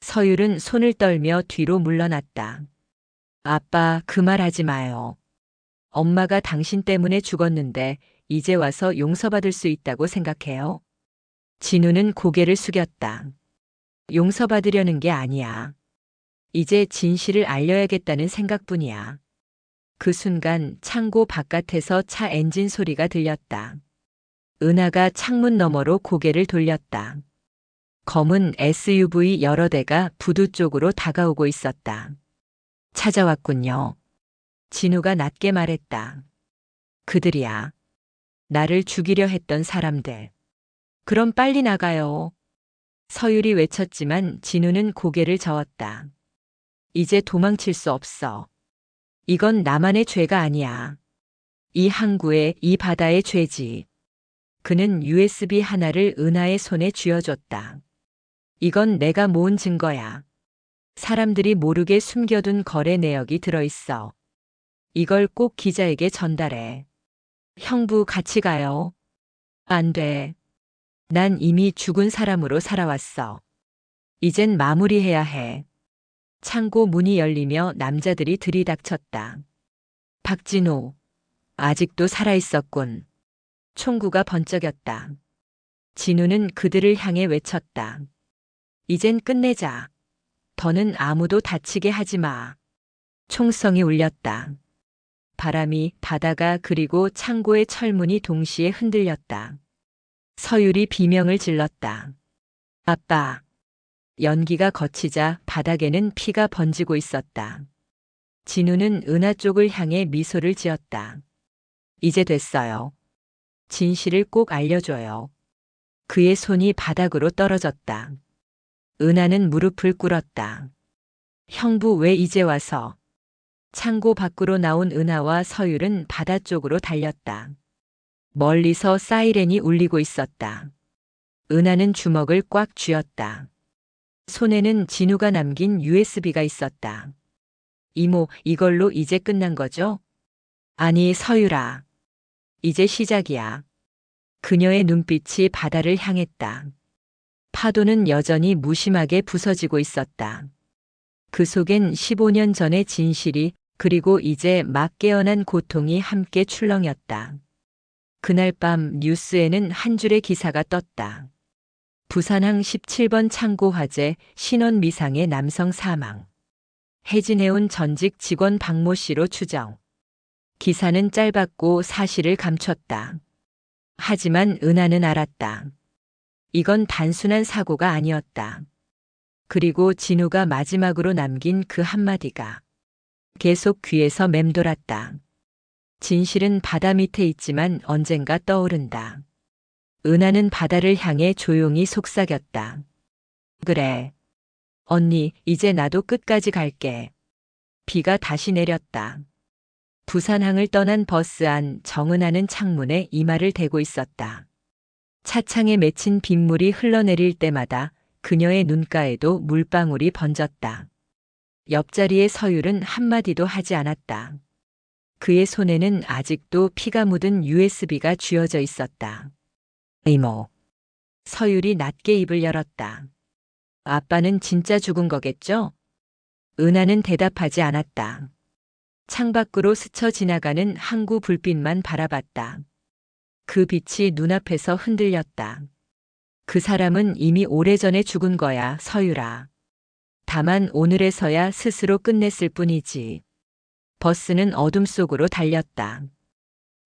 Speaker 1: 서율은 손을 떨며 뒤로 물러났다. 아빠, 그 말 하지 마요. 엄마가 당신 때문에 죽었는데 이제 와서 용서받을 수 있다고 생각해요? 진우는 고개를 숙였다. 용서받으려는 게 아니야. 이제 진실을 알려야겠다는 생각뿐이야. 그 순간 창고 바깥에서 차 엔진 소리가 들렸다. 은하가 창문 너머로 고개를 돌렸다. 검은 SUV 여러 대가 부두 쪽으로 다가오고 있었다. 찾아왔군요. 진우가 낮게 말했다. 그들이야. 나를 죽이려 했던 사람들. 그럼 빨리 나가요. 서율이 외쳤지만 진우는 고개를 저었다. 이제 도망칠 수 없어. 이건 나만의 죄가 아니야. 이 항구의, 이 바다의 죄지. 그는 USB 하나를 은하의 손에 쥐어줬다. 이건 내가 모은 증거야. 사람들이 모르게 숨겨둔 거래 내역이 들어있어. 이걸 꼭 기자에게 전달해. 형부 같이 가요. 안 돼. 난 이미 죽은 사람으로 살아왔어. 이젠 마무리해야 해. 창고 문이 열리며 남자들이 들이닥쳤다. 박진우, 아직도 살아있었군. 총구가 번쩍였다. 진우는 그들을 향해 외쳤다. 이젠 끝내자. 더는 아무도 다치게 하지 마. 총성이 울렸다. 바람이, 바다가 그리고 창고의 철문이 동시에 흔들렸다. 서율이 비명을 질렀다. 아빠. 연기가 거치자 바닥에는 피가 번지고 있었다. 진우는 은하 쪽을 향해 미소를 지었다. 이제 됐어요. 진실을 꼭 알려줘요. 그의 손이 바닥으로 떨어졌다. 은하는 무릎을 꿇었다. 형부 왜 이제 와서? 창고 밖으로 나온 은하와 서율은 바다 쪽으로 달렸다. 멀리서 사이렌이 울리고 있었다. 은하는 주먹을 꽉 쥐었다. 손에는 진우가 남긴 USB가 있었다. 이모, 이걸로 이제 끝난 거죠? 아니, 서율아. 이제 시작이야. 그녀의 눈빛이 바다를 향했다. 파도는 여전히 무심하게 부서지고 있었다. 그 속엔 15년 전의 진실이 그리고 이제 막 깨어난 고통이 함께 출렁였다. 그날 밤 뉴스에는 한 줄의 기사가 떴다. 부산항 17번 창고 화재 신원 미상의 남성 사망. 해진해운 전직 직원 박모 씨로 추정. 기사는 짧았고 사실을 감췄다. 하지만 은하는 알았다. 이건 단순한 사고가 아니었다. 그리고 진우가 마지막으로 남긴 그 한마디가 계속 귀에서 맴돌았다. 진실은 바다 밑에 있지만 언젠가 떠오른다. 은하는 바다를 향해 조용히 속삭였다. 그래. 언니, 이제 나도 끝까지 갈게. 비가 다시 내렸다. 부산항을 떠난 버스 안 정은하는 창문에 이마를 대고 있었다. 차창에 맺힌 빗물이 흘러내릴 때마다 그녀의 눈가에도 물방울이 번졌다. 옆자리의 서율은 한마디도 하지 않았다. 그의 손에는 아직도 피가 묻은 USB가 쥐어져 있었다. 이모. 서율이 낮게 입을 열었다. 아빠는 진짜 죽은 거겠죠? 은하는 대답하지 않았다. 창밖으로 스쳐 지나가는 항구 불빛만 바라봤다. 그 빛이 눈앞에서 흔들렸다. 그 사람은 이미 오래전에 죽은 거야, 서율아. 다만 오늘에서야 스스로 끝냈을 뿐이지. 버스는 어둠 속으로 달렸다.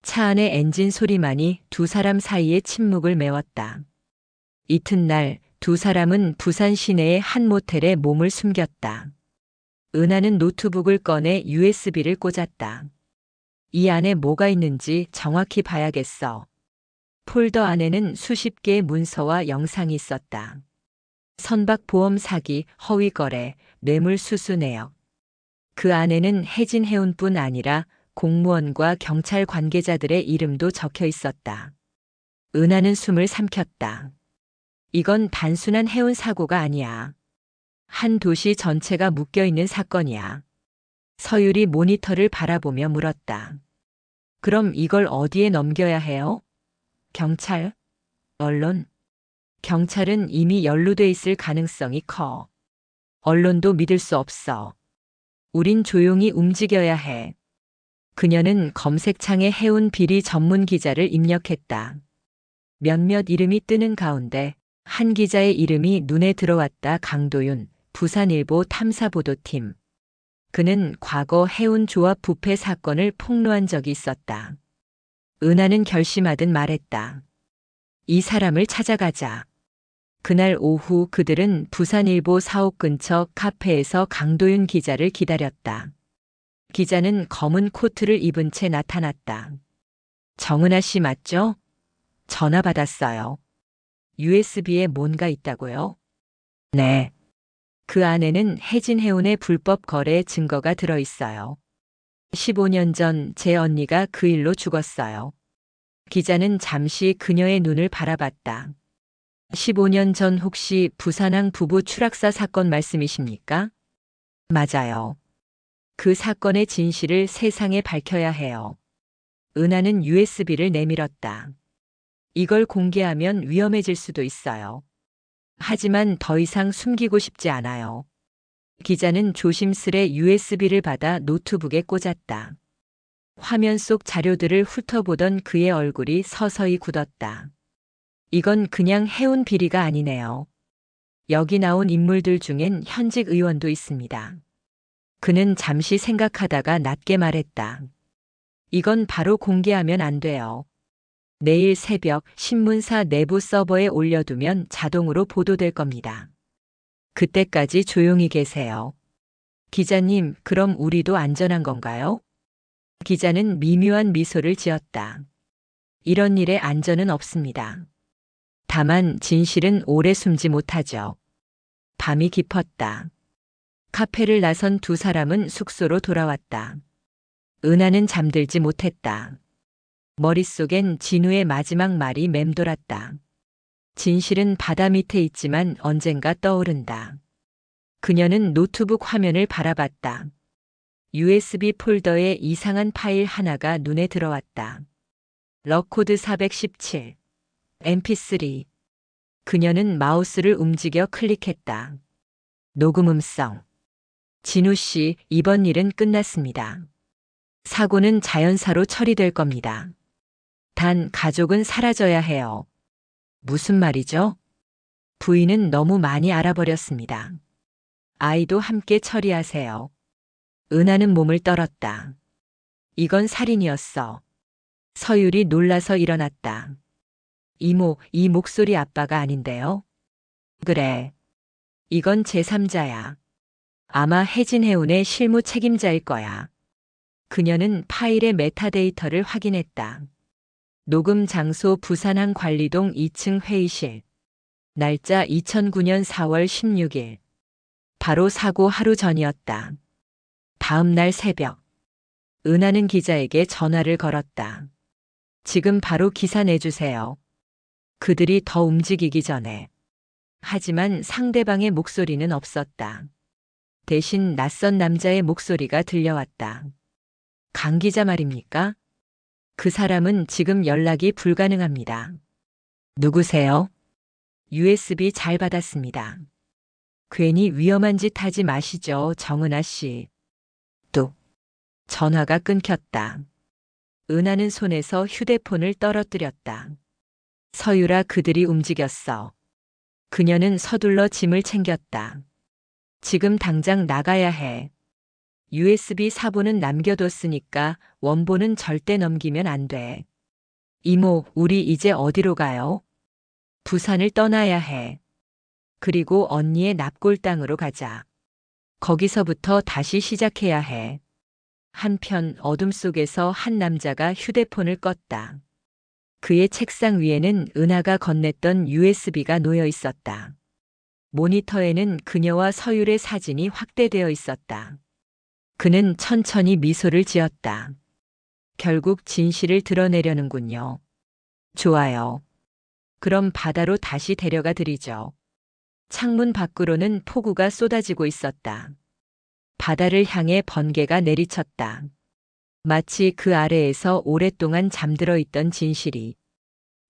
Speaker 1: 차 안의 엔진 소리만이 두 사람 사이의 침묵을 메웠다. 이튿날 두 사람은 부산 시내의 한 모텔에 몸을 숨겼다. 은하는 노트북을 꺼내 USB를 꽂았다. 이 안에 뭐가 있는지 정확히 봐야겠어. 폴더 안에는 수십 개의 문서와 영상이 있었다. 선박 보험 사기, 허위 거래, 뇌물 수수 내역. 그 안에는 혜진 해운뿐 아니라 공무원과 경찰 관계자들의 이름도 적혀 있었다. 은하는 숨을 삼켰다. 이건 단순한 해운 사고가 아니야. 한 도시 전체가 묶여있는 사건이야. 서율이 모니터를 바라보며 물었다. 그럼 이걸 어디에 넘겨야 해요? 경찰? 언론? 경찰은 이미 연루돼 있을 가능성이 커. 언론도 믿을 수 없어. 우린 조용히 움직여야 해. 그녀는 검색창에 해운 비리 전문 기자를 입력했다. 몇몇 이름이 뜨는 가운데 한 기자의 이름이 눈에 들어왔다. 강도윤, 부산일보 탐사보도팀. 그는 과거 해운 조합 부패 사건을 폭로한 적이 있었다. 은하는 결심하듯 말했다. 이 사람을 찾아가자. 그날 오후 그들은 부산일보 사옥 근처 카페에서 강도윤 기자를 기다렸다. 기자는 검은 코트를 입은 채 나타났다. 정은하 씨 맞죠? 전화 받았어요. USB에 뭔가 있다고요? 네. 그 안에는 혜진 해운의 불법 거래 증거가 들어있어요. 15년 전 제 언니가 그 일로 죽었어요. 기자는 잠시 그녀의 눈을 바라봤다. 15년 전 혹시 부산항 부부 추락사 사건 말씀이십니까? 맞아요. 그 사건의 진실을 세상에 밝혀야 해요. 은하는 USB를 내밀었다. 이걸 공개하면 위험해질 수도 있어요. 하지만 더 이상 숨기고 싶지 않아요. 기자는 조심스레 USB를 받아 노트북에 꽂았다. 화면 속 자료들을 훑어보던 그의 얼굴이 서서히 굳었다. 이건 그냥 해운 비리가 아니네요. 여기 나온 인물들 중엔 현직 의원도 있습니다. 그는 잠시 생각하다가 낮게 말했다. 이건 바로 공개하면 안 돼요. 내일 새벽 신문사 내부 서버에 올려두면 자동으로 보도될 겁니다. 그때까지 조용히 계세요. 기자님, 그럼 우리도 안전한 건가요? 기자는 미묘한 미소를 지었다. 이런 일에 안전은 없습니다. 다만 진실은 오래 숨지 못하죠. 밤이 깊었다. 카페를 나선 두 사람은 숙소로 돌아왔다. 은하는 잠들지 못했다. 머릿속엔 진우의 마지막 말이 맴돌았다. 진실은 바다 밑에 있지만 언젠가 떠오른다. 그녀는 노트북 화면을 바라봤다. USB 폴더에 이상한 파일 하나가 눈에 들어왔다. 러코드 417. mp3. 그녀는 마우스를 움직여 클릭했다. 녹음 음성. 진우 씨, 이번 일은 끝났습니다. 사고는 자연사로 처리될 겁니다. 단 가족은 사라져야 해요. 무슨 말이죠? 부인은 너무 많이 알아버렸습니다. 아이도 함께 처리하세요. 은하는 몸을 떨었다. 이건 살인이었어. 서율이 놀라서 일어났다. 이모, 이 목소리 아빠가 아닌데요? 그래. 이건 제3자야. 아마 혜진 해운의 실무 책임자일 거야. 그녀는 파일의 메타데이터를 확인했다. 녹음 장소 부산항 관리동 2층 회의실. 날짜 2009년 4월 16일. 바로 사고 하루 전이었다. 다음 날 새벽. 은하는 기자에게 전화를 걸었다. 지금 바로 기사 내주세요. 그들이 더 움직이기 전에. 하지만 상대방의 목소리는 없었다. 대신 낯선 남자의 목소리가 들려왔다. 강 기자 말입니까? 그 사람은 지금 연락이 불가능합니다. 누구세요? USB 잘 받았습니다. 괜히 위험한 짓 하지 마시죠, 정은아 씨. 뚝. 전화가 끊겼다. 은하는 손에서 휴대폰을 떨어뜨렸다. 서유라, 그들이 움직였어. 그녀는 서둘러 짐을 챙겼다. 지금 당장 나가야 해. USB 사본은 남겨뒀으니까 원본은 절대 넘기면 안 돼. 이모, 우리 이제 어디로 가요? 부산을 떠나야 해. 그리고 언니의 납골당으로 가자. 거기서부터 다시 시작해야 해. 한편 어둠 속에서 한 남자가 휴대폰을 껐다. 그의 책상 위에는 은하가 건넸던 USB가 놓여 있었다. 모니터에는 그녀와 서율의 사진이 확대되어 있었다. 그는 천천히 미소를 지었다. 결국 진실을 드러내려는군요. 좋아요. 그럼 바다로 다시 데려가 드리죠. 창문 밖으로는 폭우가 쏟아지고 있었다. 바다를 향해 번개가 내리쳤다. 마치 그 아래에서 오랫동안 잠들어 있던 진실이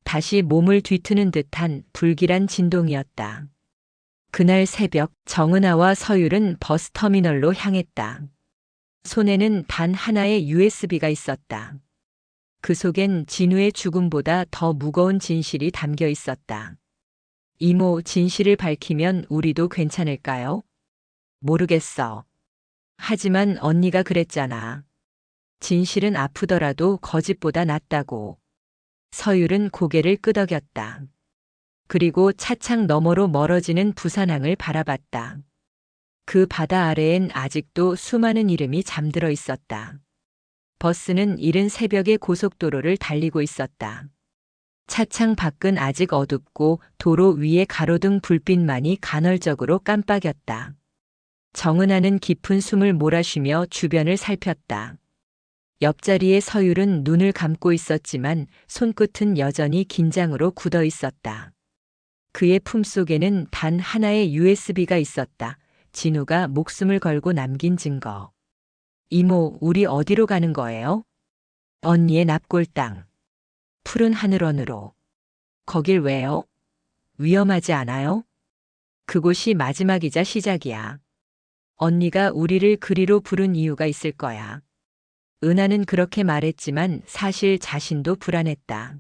Speaker 1: 다시 몸을 뒤트는 듯한 불길한 진동이었다. 그날 새벽 정은아와 서율은 버스터미널로 향했다. 손에는 단 하나의 USB가 있었다. 그 속엔 진우의 죽음보다 더 무거운 진실이 담겨 있었다. 이모, 진실을 밝히면 우리도 괜찮을까요? 모르겠어. 하지만 언니가 그랬잖아. 진실은 아프더라도 거짓보다 낫다고. 서율은 고개를 끄덕였다. 그리고 차창 너머로 멀어지는 부산항을 바라봤다. 그 바다 아래엔 아직도 수많은 이름이 잠들어 있었다. 버스는 이른 새벽에 고속도로를 달리고 있었다. 차창 밖은 아직 어둡고 도로 위에 가로등 불빛만이 간헐적으로 깜빡였다. 정은아는 깊은 숨을 몰아쉬며 주변을 살폈다. 옆자리의 서율은 눈을 감고 있었지만 손끝은 여전히 긴장으로 굳어 있었다. 그의 품속에는 단 하나의 USB가 있었다. 진우가 목숨을 걸고 남긴 증거. 이모, 우리 어디로 가는 거예요? 언니의 납골당. 푸른 하늘원으로. 거길 왜요? 위험하지 않아요? 그곳이 마지막이자 시작이야. 언니가 우리를 그리로 부른 이유가 있을 거야. 은하는 그렇게 말했지만 사실 자신도 불안했다.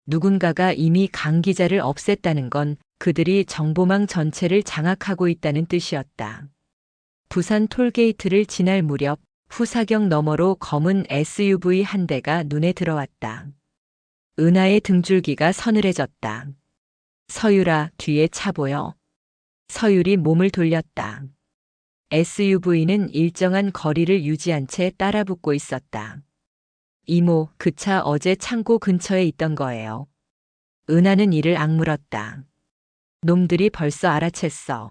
Speaker 1: 누군가가 이미 강 기자를 없앴다는 건 그들이 정보망 전체를 장악하고 있다는 뜻이었다. 부산 톨게이트를 지날 무렵 후사경 너머로 검은 SUV 한 대가 눈에 들어왔다. 은하의 등줄기가 서늘해졌다. 서율아, 뒤에 차 보여. 서율이 몸을 돌렸다. SUV는 일정한 거리를 유지한 채 따라붙고 있었다. 이모, 그 차 어제 창고 근처에 있던 거예요. 은하는 이를 악물었다. 놈들이 벌써 알아챘어.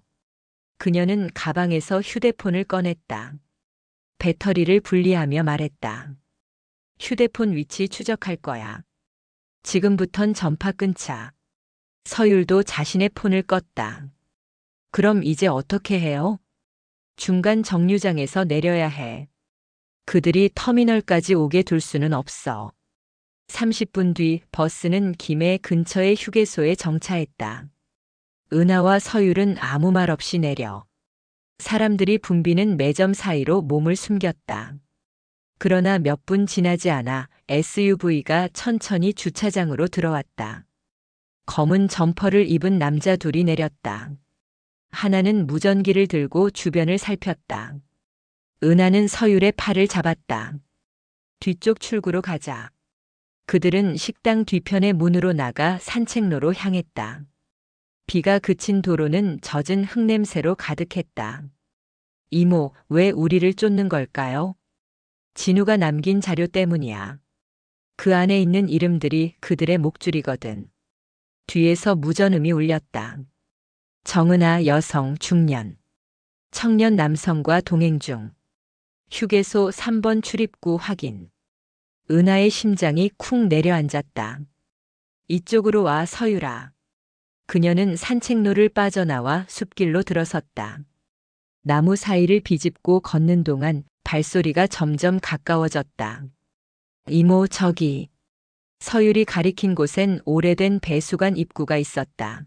Speaker 1: 그녀는 가방에서 휴대폰을 꺼냈다. 배터리를 분리하며 말했다. 휴대폰 위치 추적할 거야. 지금부턴 전파 끊자. 서율도 자신의 폰을 껐다. 그럼 이제 어떻게 해요? 중간 정류장에서 내려야 해. 그들이 터미널까지 오게 둘 수는 없어. 30분 뒤 버스는 김해 근처의 휴게소에 정차했다. 은하와 서율은 아무 말 없이 내려 사람들이 붐비는 매점 사이로 몸을 숨겼다. 그러나 몇 분 지나지 않아 SUV가 천천히 주차장으로 들어왔다. 검은 점퍼를 입은 남자 둘이 내렸다. 하나는 무전기를 들고 주변을 살폈다. 은하는 서율의 팔을 잡았다. 뒤쪽 출구로 가자. 그들은 식당 뒤편의 문으로 나가 산책로로 향했다. 비가 그친 도로는 젖은 흙냄새로 가득했다. 이모, 왜 우리를 쫓는 걸까요? 진우가 남긴 자료 때문이야. 그 안에 있는 이름들이 그들의 목줄이거든. 뒤에서 무전음이 울렸다. 정은아, 여성, 중년. 청년 남성과 동행 중. 휴게소 3번 출입구 확인. 은하의 심장이 쿵 내려앉았다. 이쪽으로 와, 서율아. 그녀는 산책로를 빠져나와 숲길로 들어섰다. 나무 사이를 비집고 걷는 동안 발소리가 점점 가까워졌다. 이모, 저기. 서율이 가리킨 곳엔 오래된 배수관 입구가 있었다.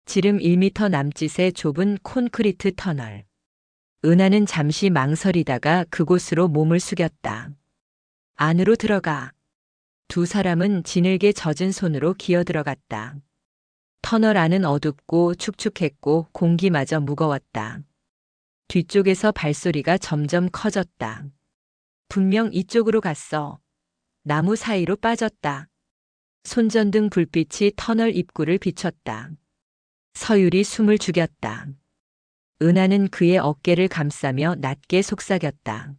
Speaker 1: 지름 1미터 남짓의 좁은 콘크리트 터널. 은하는 잠시 망설이다가 그곳으로 몸을 숙였다. 안으로 들어가. 두 사람은 진흙에 젖은 손으로 기어 들어갔다. 터널 안은 어둡고 축축했고 공기마저 무거웠다. 뒤쪽에서 발소리가 점점 커졌다. 분명 이쪽으로 갔어. 나무 사이로 빠졌다. 손전등 불빛이 터널 입구를 비췄다. 서율이 숨을 죽였다. 은하는 그의 어깨를 감싸며 낮게 속삭였다.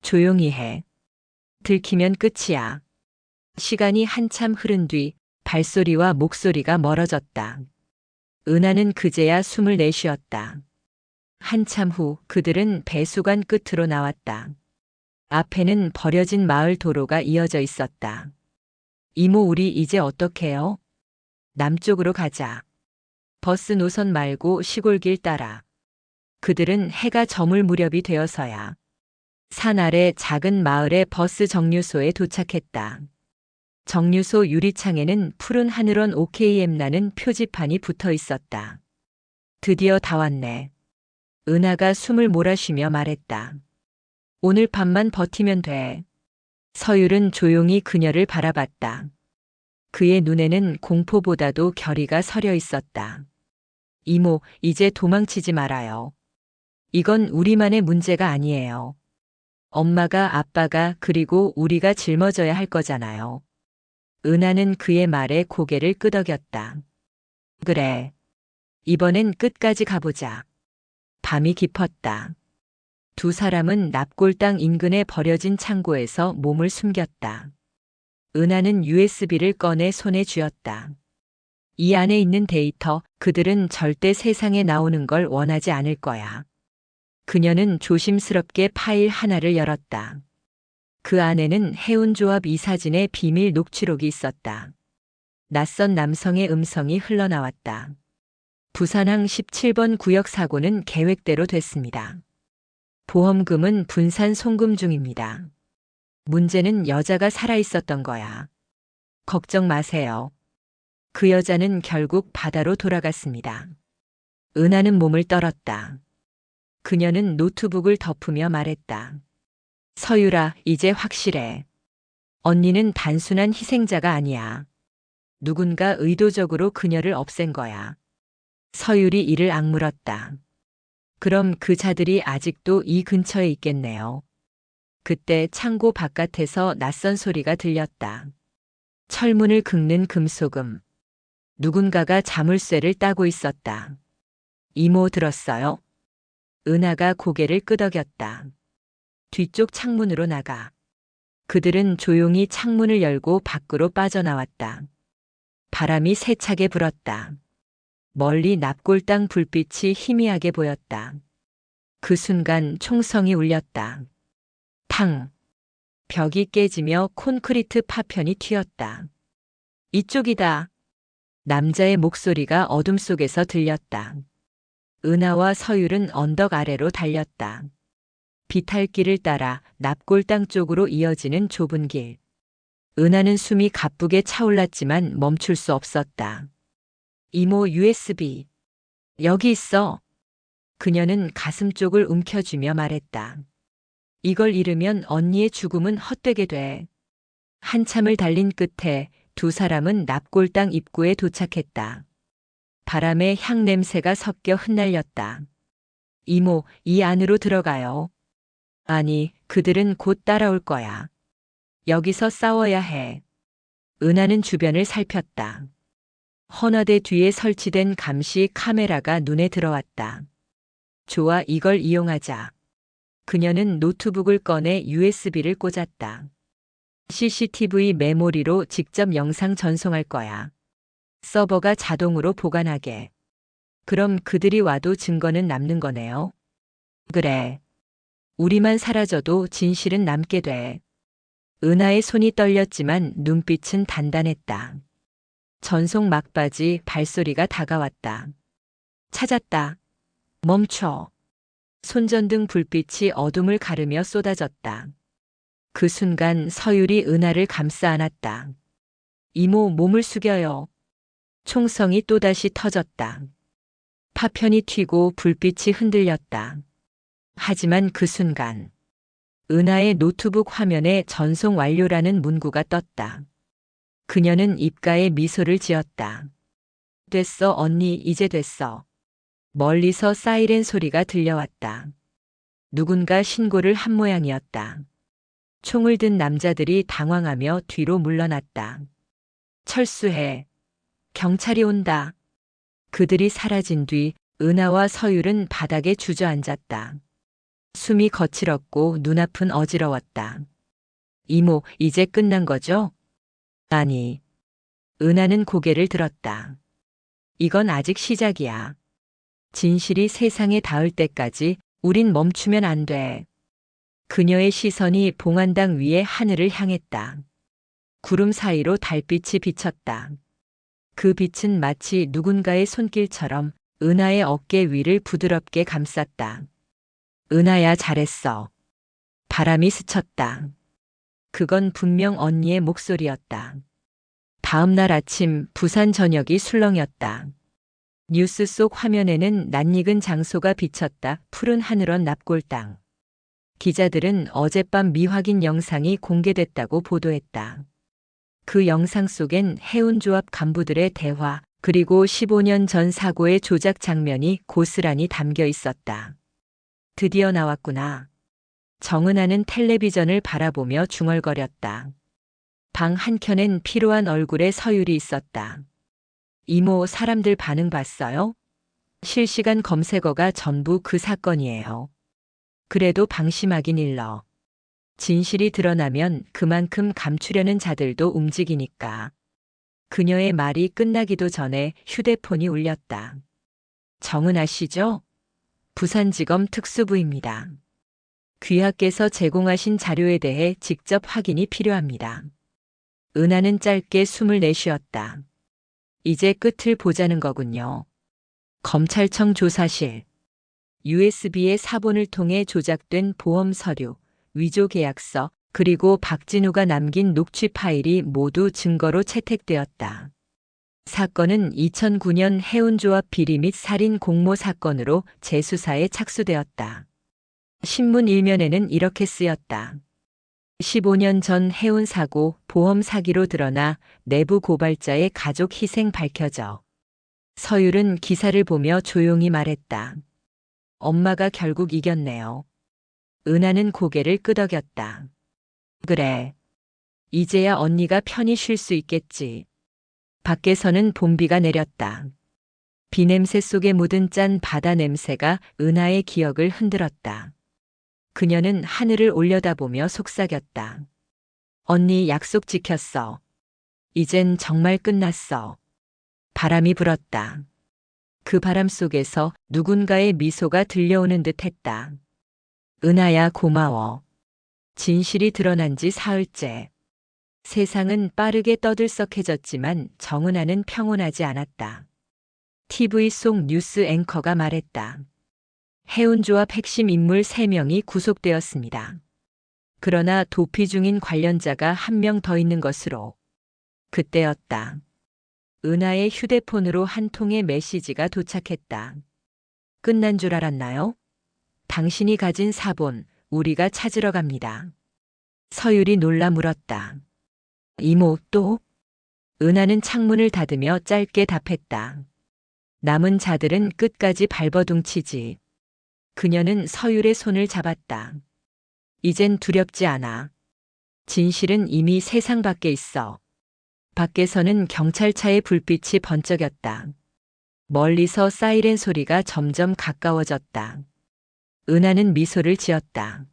Speaker 1: 조용히 해. 들키면 끝이야. 시간이 한참 흐른 뒤 발소리와 목소리가 멀어졌다. 은하는 그제야 숨을 내쉬었다. 한참 후 그들은 배수관 끝으로 나왔다. 앞에는 버려진 마을 도로가 이어져 있었다. 이모, 우리 이제 어떡해요? 남쪽으로 가자. 버스 노선 말고 시골길 따라. 그들은 해가 저물 무렵이 되어서야 산 아래 작은 마을의 버스 정류소에 도착했다. 정류소 유리창에는 푸른 하늘원 OKM라는 표지판이 붙어 있었다. 드디어 다 왔네. 은하가 숨을 몰아쉬며 말했다. 오늘 밤만 버티면 돼. 서율은 조용히 그녀를 바라봤다. 그의 눈에는 공포보다도 결의가 서려 있었다. 이모, 이제 도망치지 말아요. 이건 우리만의 문제가 아니에요. 엄마가, 아빠가, 그리고 우리가 짊어져야 할 거잖아요. 은하는 그의 말에 고개를 끄덕였다. 그래. 이번엔 끝까지 가보자. 밤이 깊었다. 두 사람은 납골당 인근에 버려진 창고에서 몸을 숨겼다. 은하는 USB를 꺼내 손에 쥐었다. 이 안에 있는 데이터, 그들은 절대 세상에 나오는 걸 원하지 않을 거야. 그녀는 조심스럽게 파일 하나를 열었다. 그 안에는 해운조합 이사진의 비밀 녹취록이 있었다. 낯선 남성의 음성이 흘러나왔다. 부산항 17번 구역 사고는 계획대로 됐습니다. 보험금은 분산 송금 중입니다. 문제는 여자가 살아있었던 거야. 걱정 마세요. 그 여자는 결국 바다로 돌아갔습니다. 은하는 몸을 떨었다. 그녀는 노트북을 덮으며 말했다. 서율아, 이제 확실해. 언니는 단순한 희생자가 아니야. 누군가 의도적으로 그녀를 없앤 거야. 서율이 이를 악물었다. 그럼 그 자들이 아직도 이 근처에 있겠네요. 그때 창고 바깥에서 낯선 소리가 들렸다. 철문을 긁는 금속음. 누군가가 자물쇠를 따고 있었다. 이모, 들었어요? 은하가 고개를 끄덕였다. 뒤쪽 창문으로 나가. 그들은 조용히 창문을 열고 밖으로 빠져나왔다. 바람이 세차게 불었다. 멀리 납골당 불빛이 희미하게 보였다. 그 순간 총성이 울렸다. 탕! 벽이 깨지며 콘크리트 파편이 튀었다. 이쪽이다. 남자의 목소리가 어둠 속에서 들렸다. 은하와 서율은 언덕 아래로 달렸다. 비탈길을 따라 납골당 쪽으로 이어지는 좁은 길. 은하는 숨이 가쁘게 차올랐지만 멈출 수 없었다. 이모, USB. 여기 있어. 그녀는 가슴 쪽을 움켜쥐며 말했다. 이걸 잃으면 언니의 죽음은 헛되게 돼. 한참을 달린 끝에 두 사람은 납골당 입구에 도착했다. 바람에 향 냄새가 섞여 흩날렸다. 이모, 이 안으로 들어가요. 아니, 그들은 곧 따라올 거야. 여기서 싸워야 해. 은하는 주변을 살폈다. 헌화대 뒤에 설치된 감시 카메라가 눈에 들어왔다. 좋아, 이걸 이용하자. 그녀는 노트북을 꺼내 USB를 꽂았다. CCTV 메모리로 직접 영상 전송할 거야. 서버가 자동으로 보관하게. 그럼 그들이 와도 증거는 남는 거네요. 그래. 우리만 사라져도 진실은 남게 돼. 은하의 손이 떨렸지만 눈빛은 단단했다. 전송 막바지 발소리가 다가왔다. 찾았다. 멈춰. 손전등 불빛이 어둠을 가르며 쏟아졌다. 그 순간 서율이 은하를 감싸 안았다. 이모, 몸을 숙여요. 총성이 또다시 터졌다. 파편이 튀고 불빛이 흔들렸다. 하지만 그 순간 은하의 노트북 화면에 전송 완료라는 문구가 떴다. 그녀는 입가에 미소를 지었다. 됐어, 언니, 이제 됐어. 멀리서 사이렌 소리가 들려왔다. 누군가 신고를 한 모양이었다. 총을 든 남자들이 당황하며 뒤로 물러났다. 철수해. 경찰이 온다. 그들이 사라진 뒤 은하와 서율은 바닥에 주저앉았다. 숨이 거칠었고 눈앞은 어지러웠다. 이모, 이제 끝난 거죠? 아니. 은하는 고개를 들었다. 이건 아직 시작이야. 진실이 세상에 닿을 때까지 우린 멈추면 안 돼. 그녀의 시선이 봉안당 위의 하늘을 향했다. 구름 사이로 달빛이 비쳤다. 그 빛은 마치 누군가의 손길처럼 은하의 어깨 위를 부드럽게 감쌌다. 은하야, 잘했어. 바람이 스쳤다. 그건 분명 언니의 목소리였다. 다음 날 아침 부산 전역이 술렁였다. 뉴스 속 화면에는 낯익은 장소가 비쳤다. 푸른 하늘원 납골당. 기자들은 어젯밤 미확인 영상이 공개됐다고 보도했다. 그 영상 속엔 해운조합 간부들의 대화, 그리고 15년 전 사고의 조작 장면이 고스란히 담겨 있었다. 드디어 나왔구나. 정은아는 텔레비전을 바라보며 중얼거렸다. 방 한켠엔 피로한 얼굴의 서율이 있었다. 이모, 사람들 반응 봤어요? 실시간 검색어가 전부 그 사건이에요. 그래도 방심하긴 일러. 진실이 드러나면 그만큼 감추려는 자들도 움직이니까. 그녀의 말이 끝나기도 전에 휴대폰이 울렸다. 정은아 씨죠? 부산지검 특수부입니다. 귀하께서 제공하신 자료에 대해 직접 확인이 필요합니다. 은하는 짧게 숨을 내쉬었다. 이제 끝을 보자는 거군요. 검찰청 조사실. USB의 사본을 통해 조작된 보험 서류, 위조 계약서, 그리고 박진우가 남긴 녹취 파일이 모두 증거로 채택되었다. 사건은 2009년 해운조합 비리 및 살인 공모 사건으로 재수사에 착수되었다. 신문 일면에는 이렇게 쓰였다. 15년 전 해운 사고 보험 사기로 드러나 내부 고발자의 가족 희생 밝혀져. 서율은 기사를 보며 조용히 말했다. 엄마가 결국 이겼네요. 은하는 고개를 끄덕였다. 그래. 이제야 언니가 편히 쉴 수 있겠지. 밖에서는 봄비가 내렸다. 비 냄새 속에 묻은 짠 바다 냄새가 은하의 기억을 흔들었다. 그녀는 하늘을 올려다보며 속삭였다. 언니, 약속 지켰어. 이젠 정말 끝났어. 바람이 불었다. 그 바람 속에서 누군가의 미소가 들려오는 듯 했다. 은하야, 고마워. 진실이 드러난 지 사흘째. 세상은 빠르게 떠들썩해졌지만 정은아는 평온하지 않았다. TV 속 뉴스 앵커가 말했다. 해운조합 핵심 인물 3명이 구속되었습니다. 그러나 도피 중인 관련자가 한 명 더 있는 것으로. 그때였다. 은하의 휴대폰으로 한 통의 메시지가 도착했다. 끝난 줄 알았나요? 당신이 가진 사본, 우리가 찾으러 갑니다. 서율이 놀라 물었다. 이모, 또? 은하는 창문을 닫으며 짧게 답했다. 남은 자들은 끝까지 발버둥치지. 그녀는 서율의 손을 잡았다. 이젠 두렵지 않아. 진실은 이미 세상 밖에 있어. 밖에서는 경찰차의 불빛이 번쩍였다. 멀리서 사이렌 소리가 점점 가까워졌다. 은하는 미소를 지었다.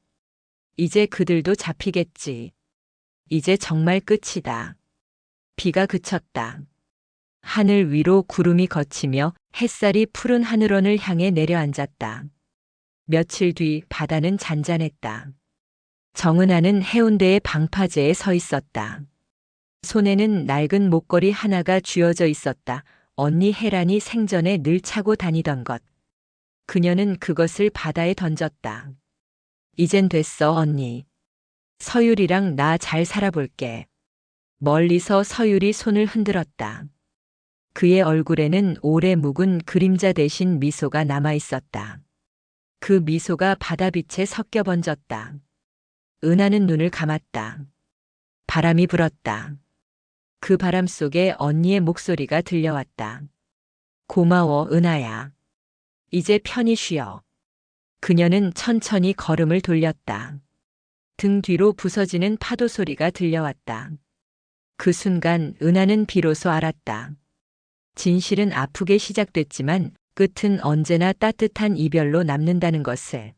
Speaker 1: 이제 그들도 잡히겠지. 이제 정말 끝이다. 비가 그쳤다. 하늘 위로 구름이 걷히며 햇살이 푸른 하늘원을 향해 내려앉았다. 며칠 뒤 바다는 잔잔했다. 정은아는 해운대의 방파제에 서 있었다. 손에는 낡은 목걸이 하나가 쥐어져 있었다. 언니 혜란이 생전에 늘 차고 다니던 것. 그녀는 그것을 바다에 던졌다. 이젠 됐어, 언니. 서율이랑 나 잘 살아볼게. 멀리서 서율이 손을 흔들었다. 그의 얼굴에는 오래 묵은 그림자 대신 미소가 남아 있었다. 그 미소가 바다빛에 섞여 번졌다. 은하는 눈을 감았다. 바람이 불었다. 그 바람 속에 언니의 목소리가 들려왔다. 고마워, 은하야. 이제 편히 쉬어. 그녀는 천천히 걸음을 돌렸다. 등 뒤로 부서지는 파도 소리가 들려왔다. 그 순간 은하는 비로소 알았다. 진실은 아프게 시작됐지만 끝은 언제나 따뜻한 이별로 남는다는 것을.